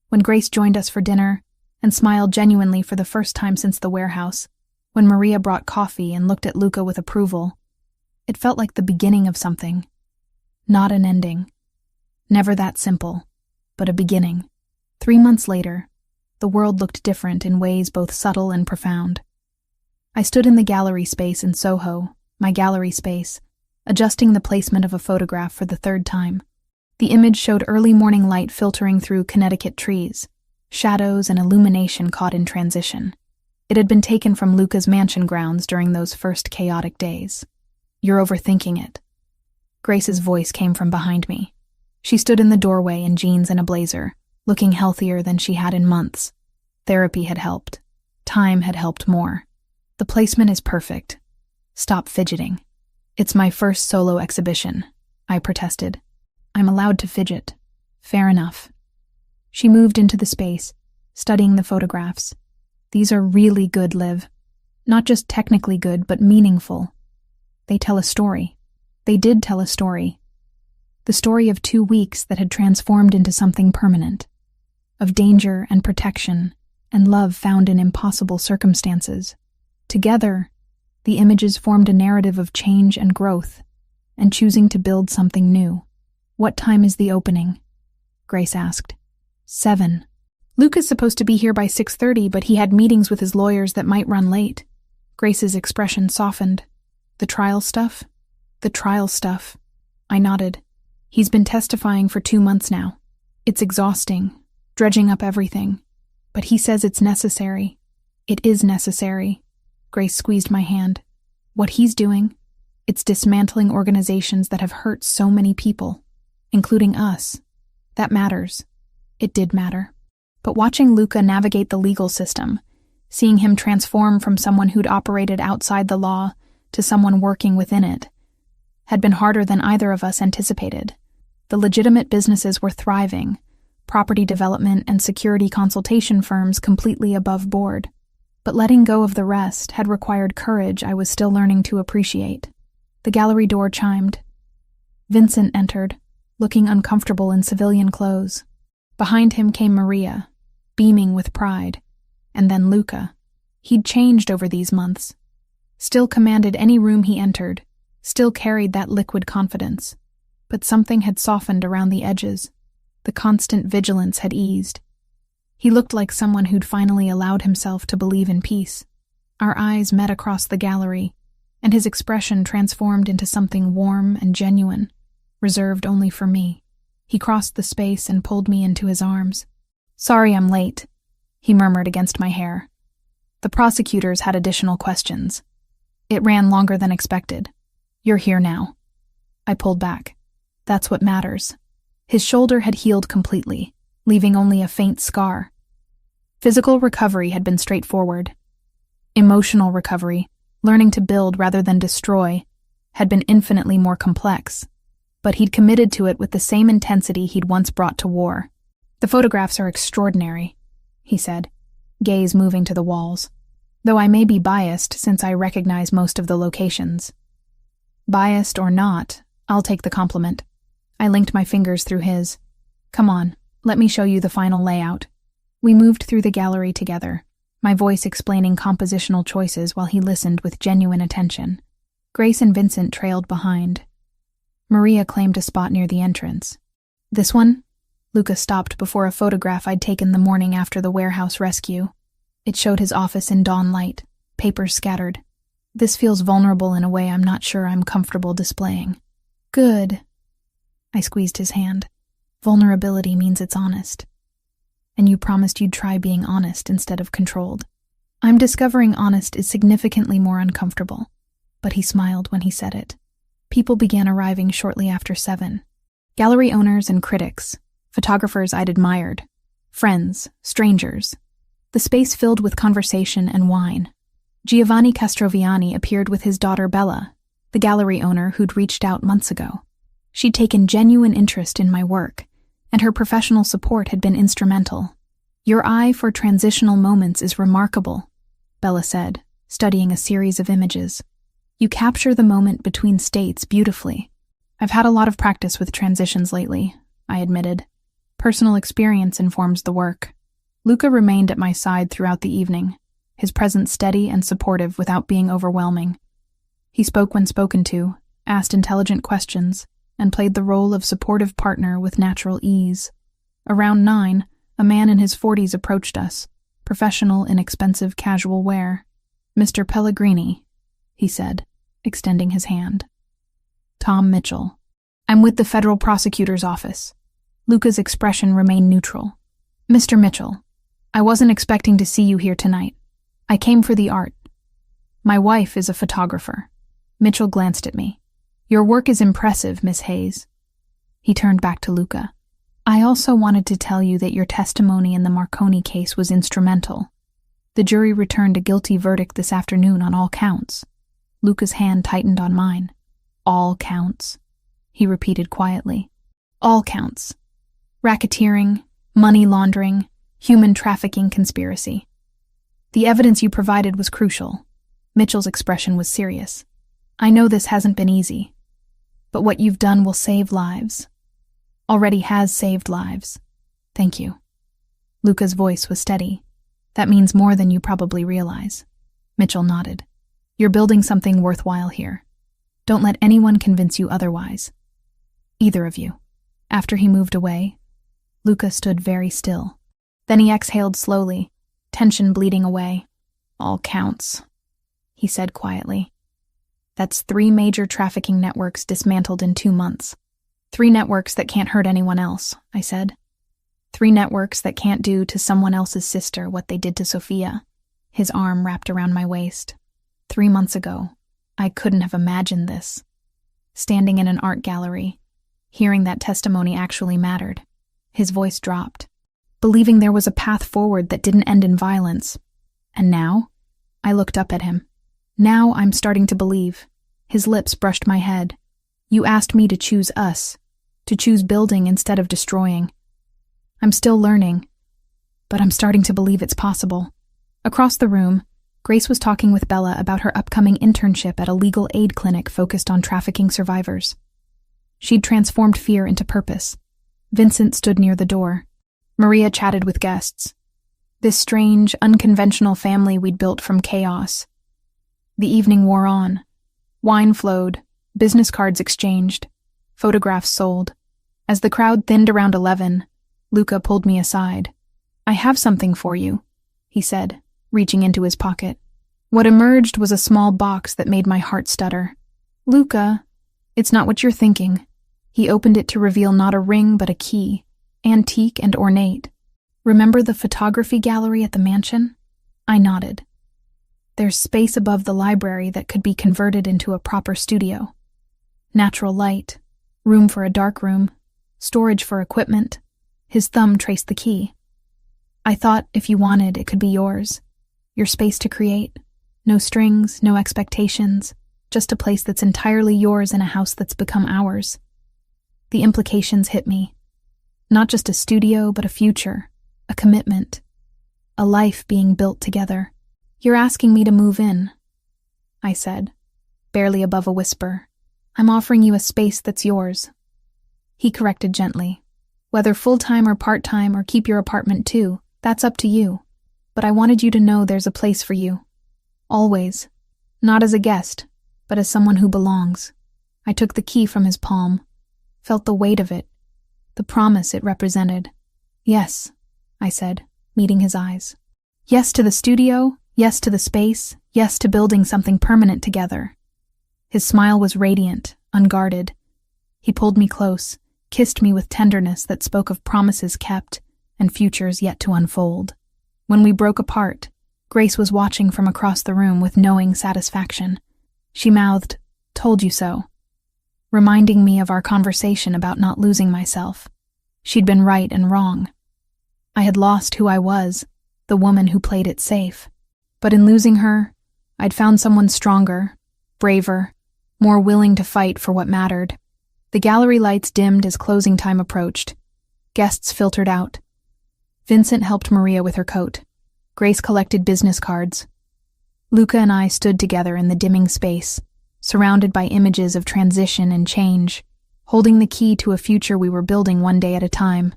when Grace joined us for dinner and smiled genuinely for the first time since the warehouse, when Maria brought coffee and looked at Luca with approval, it felt like the beginning of something. Not an ending. Never that simple, but a beginning. 3 months later, the world looked different in ways both subtle and profound. I stood in the gallery space in Soho, my gallery space, adjusting the placement of a photograph for the 3rd time. The image showed early morning light filtering through Connecticut trees, shadows and illumination caught in transition. It had been taken from Luca's mansion grounds during those first chaotic days. You're overthinking it. Grace's voice came from behind me. She stood in the doorway in jeans and a blazer, looking healthier than she had in months. Therapy had helped. Time had helped more. The placement is perfect. Stop fidgeting. It's my first solo exhibition, I protested. I'm allowed to fidget. Fair enough. She moved into the space, studying the photographs. These are really good, Liv. Not just technically good, but meaningful. They tell a story. They did tell a story. The story of 2 weeks that had transformed into something permanent. Of danger and protection, and love found in impossible circumstances. Together, the images formed a narrative of change and growth, and choosing to build something new. What time is the opening? Grace asked. 7. Luca's supposed to be here by 6:30, but he had meetings with his lawyers that might run late. Grace's expression softened. The trial stuff? The trial stuff. I nodded. He's been testifying for 2 months now. It's exhausting, dredging up everything. But he says it's necessary. It is necessary. Grace squeezed my hand. What he's doing, it's dismantling organizations that have hurt so many people, including us. That matters. It did matter. But watching Luca navigate the legal system, seeing him transform from someone who'd operated outside the law to someone working within it, had been harder than either of us anticipated. The legitimate businesses were thriving, property development and security consultation firms completely above board. But letting go of the rest had required courage I was still learning to appreciate. The gallery door chimed. Vincent entered, looking uncomfortable in civilian clothes. Behind him came Maria, beaming with pride, and then Luca. He'd changed over these months. Still commanded any room he entered, still carried that liquid confidence. But something had softened around the edges. The constant vigilance had eased. He looked like someone who'd finally allowed himself to believe in peace. Our eyes met across the gallery, and his expression transformed into something warm and genuine, reserved only for me. He crossed the space and pulled me into his arms. "Sorry I'm late," he murmured against my hair. "The prosecutors had additional questions. It ran longer than expected. You're here now." I pulled back. That's what matters. His shoulder had healed completely, leaving only a faint scar. Physical recovery had been straightforward. Emotional recovery, learning to build rather than destroy, had been infinitely more complex. But he'd committed to it with the same intensity he'd once brought to war. "The photographs are extraordinary," he said, gaze moving to the walls. "Though I may be biased since I recognize most of the locations." Biased or not, I'll take the compliment. I linked my fingers through his. "Come on, let me show you the final layout." We moved through the gallery together, my voice explaining compositional choices while he listened with genuine attention. Grace and Vincent trailed behind. Maria claimed a spot near the entrance. "This one?" Luca stopped before a photograph I'd taken the morning after the warehouse rescue. It showed his office in dawn light, papers scattered. "This feels vulnerable in a way I'm not sure I'm comfortable displaying." "Good." I squeezed his hand. "Vulnerability means it's honest. And you promised you'd try being honest instead of controlled." "I'm discovering honest is significantly more uncomfortable." But he smiled when he said it. People began arriving shortly after 7. Gallery owners and critics, photographers I'd admired, friends, strangers. The space filled with conversation and wine. Giovanni Castroviani appeared with his daughter Bella, the gallery owner who'd reached out months ago. She'd taken genuine interest in my work, and her professional support had been instrumental. "Your eye for transitional moments is remarkable," Bella said, studying a series of images. "You capture the moment between states beautifully." "I've had a lot of practice with transitions lately," I admitted. "Personal experience informs the work." Luca remained at my side throughout the evening, his presence steady and supportive without being overwhelming. He spoke when spoken to, asked intelligent questions, and played the role of supportive partner with natural ease. Around 9, a man in his 40s approached us, professional in expensive casual wear. "Mr. Pellegrini," he said, extending his hand. "Tom Mitchell. I'm with the federal prosecutor's office." Luca's expression remained neutral. "Mr. Mitchell, I wasn't expecting to see you here tonight. I came for the art. My wife is a photographer." Mitchell glanced at me. "Your work is impressive, Miss Hayes." He turned back to Luca. "I also wanted to tell you that your testimony in the Marconi case was instrumental. The jury returned a guilty verdict this afternoon on all counts." Luca's hand tightened on mine. "All counts," he repeated quietly. "All counts. Racketeering, money laundering, human trafficking conspiracy. The evidence you provided was crucial." Mitchell's expression was serious. "I know this hasn't been easy, but what you've done will save lives. Already has saved lives. Thank you." Luca's voice was steady. "That means more than you probably realize." Mitchell nodded. "You're building something worthwhile here. Don't let anyone convince you otherwise. Either of you." After he moved away, Luca stood very still. Then he exhaled slowly, tension bleeding away. "All counts," he said quietly. "That's 3 major trafficking networks dismantled in 2 months. 3 networks that can't hurt anyone else," I said. 3 networks that can't do to someone else's sister what they did to Sophia." His arm wrapped around my waist. 3 months ago, I couldn't have imagined this. Standing in an art gallery, hearing that testimony actually mattered. His voice dropped, believing there was a path forward that didn't end in violence. And now? I looked up at him. "Now I'm starting to believe." His lips brushed my head. "You asked me to choose us, to choose building instead of destroying. I'm still learning, but I'm starting to believe it's possible. Across the room, Grace was talking with Bella about her upcoming internship at a legal aid clinic focused on trafficking survivors. She'd transformed fear into purpose. Vincent stood near the door. Maria chatted with guests. This strange, unconventional family we'd built from chaos. The evening wore on. Wine flowed, business cards exchanged, photographs sold. As the crowd thinned around 11, Luca pulled me aside. "I have something for you," he said, reaching into his pocket. What emerged was a small box that made my heart stutter. "Luca, it's not what you're thinking." He opened it to reveal not a ring but a key, antique and ornate. "Remember the photography gallery at the mansion?" I nodded. "There's space above the library that could be converted into a proper studio. Natural light, room for a dark room, storage for equipment." His thumb traced the key. "I thought if you wanted, it could be yours. Your space to create. No strings, no expectations, just a place that's entirely yours in a house that's become ours." The implications hit me. Not just a studio, but a future, a commitment, a life being built together. "You're asking me to move in," I said, barely above a whisper. "I'm offering you a space that's yours." He corrected gently. "Whether full-time or part-time or keep your apartment too, that's up to you. But I wanted you to know there's a place for you. Always. Not as a guest, but as someone who belongs." I took the key from his palm, felt the weight of it, the promise it represented. "Yes," I said, meeting his eyes. "Yes to the studio, yes to the space, yes to building something permanent together." His smile was radiant, unguarded. He pulled me close, kissed me with tenderness that spoke of promises kept and futures yet to unfold. When we broke apart, Grace was watching from across the room with knowing satisfaction. She mouthed, "Told you so," reminding me of our conversation about not losing myself. She'd been right and wrong. I had lost who I was, the woman who played it safe. But in losing her, I'd found someone stronger, braver, more willing to fight for what mattered. The gallery lights dimmed as closing time approached. Guests filtered out. Vincent helped Maria with her coat. Grace collected business cards. Luca and I stood together in the dimming space, surrounded by images of transition and change, holding the key to a future we were building one day at a time.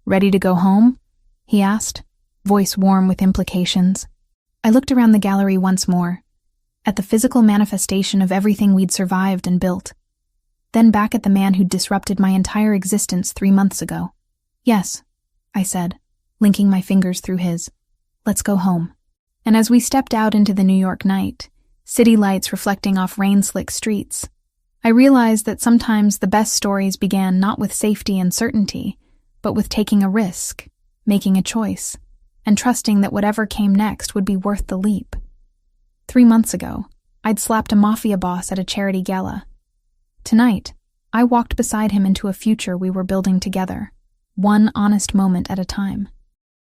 "Ready to go home?" he asked, voice warm with implications. I looked around the gallery once more, at the physical manifestation of everything we'd survived and built, then back at the man who'd disrupted my entire existence 3 months ago. "Yes," I said, linking my fingers through his. "Let's go home." And as we stepped out into the New York night, city lights reflecting off rain-slick streets, I realized that sometimes the best stories began not with safety and certainty, but with taking a risk, making a choice, and trusting that whatever came next would be worth the leap. 3 months ago, I'd slapped a Mafia boss at a charity gala. Tonight, I walked beside him into a future we were building together, one honest moment at a time.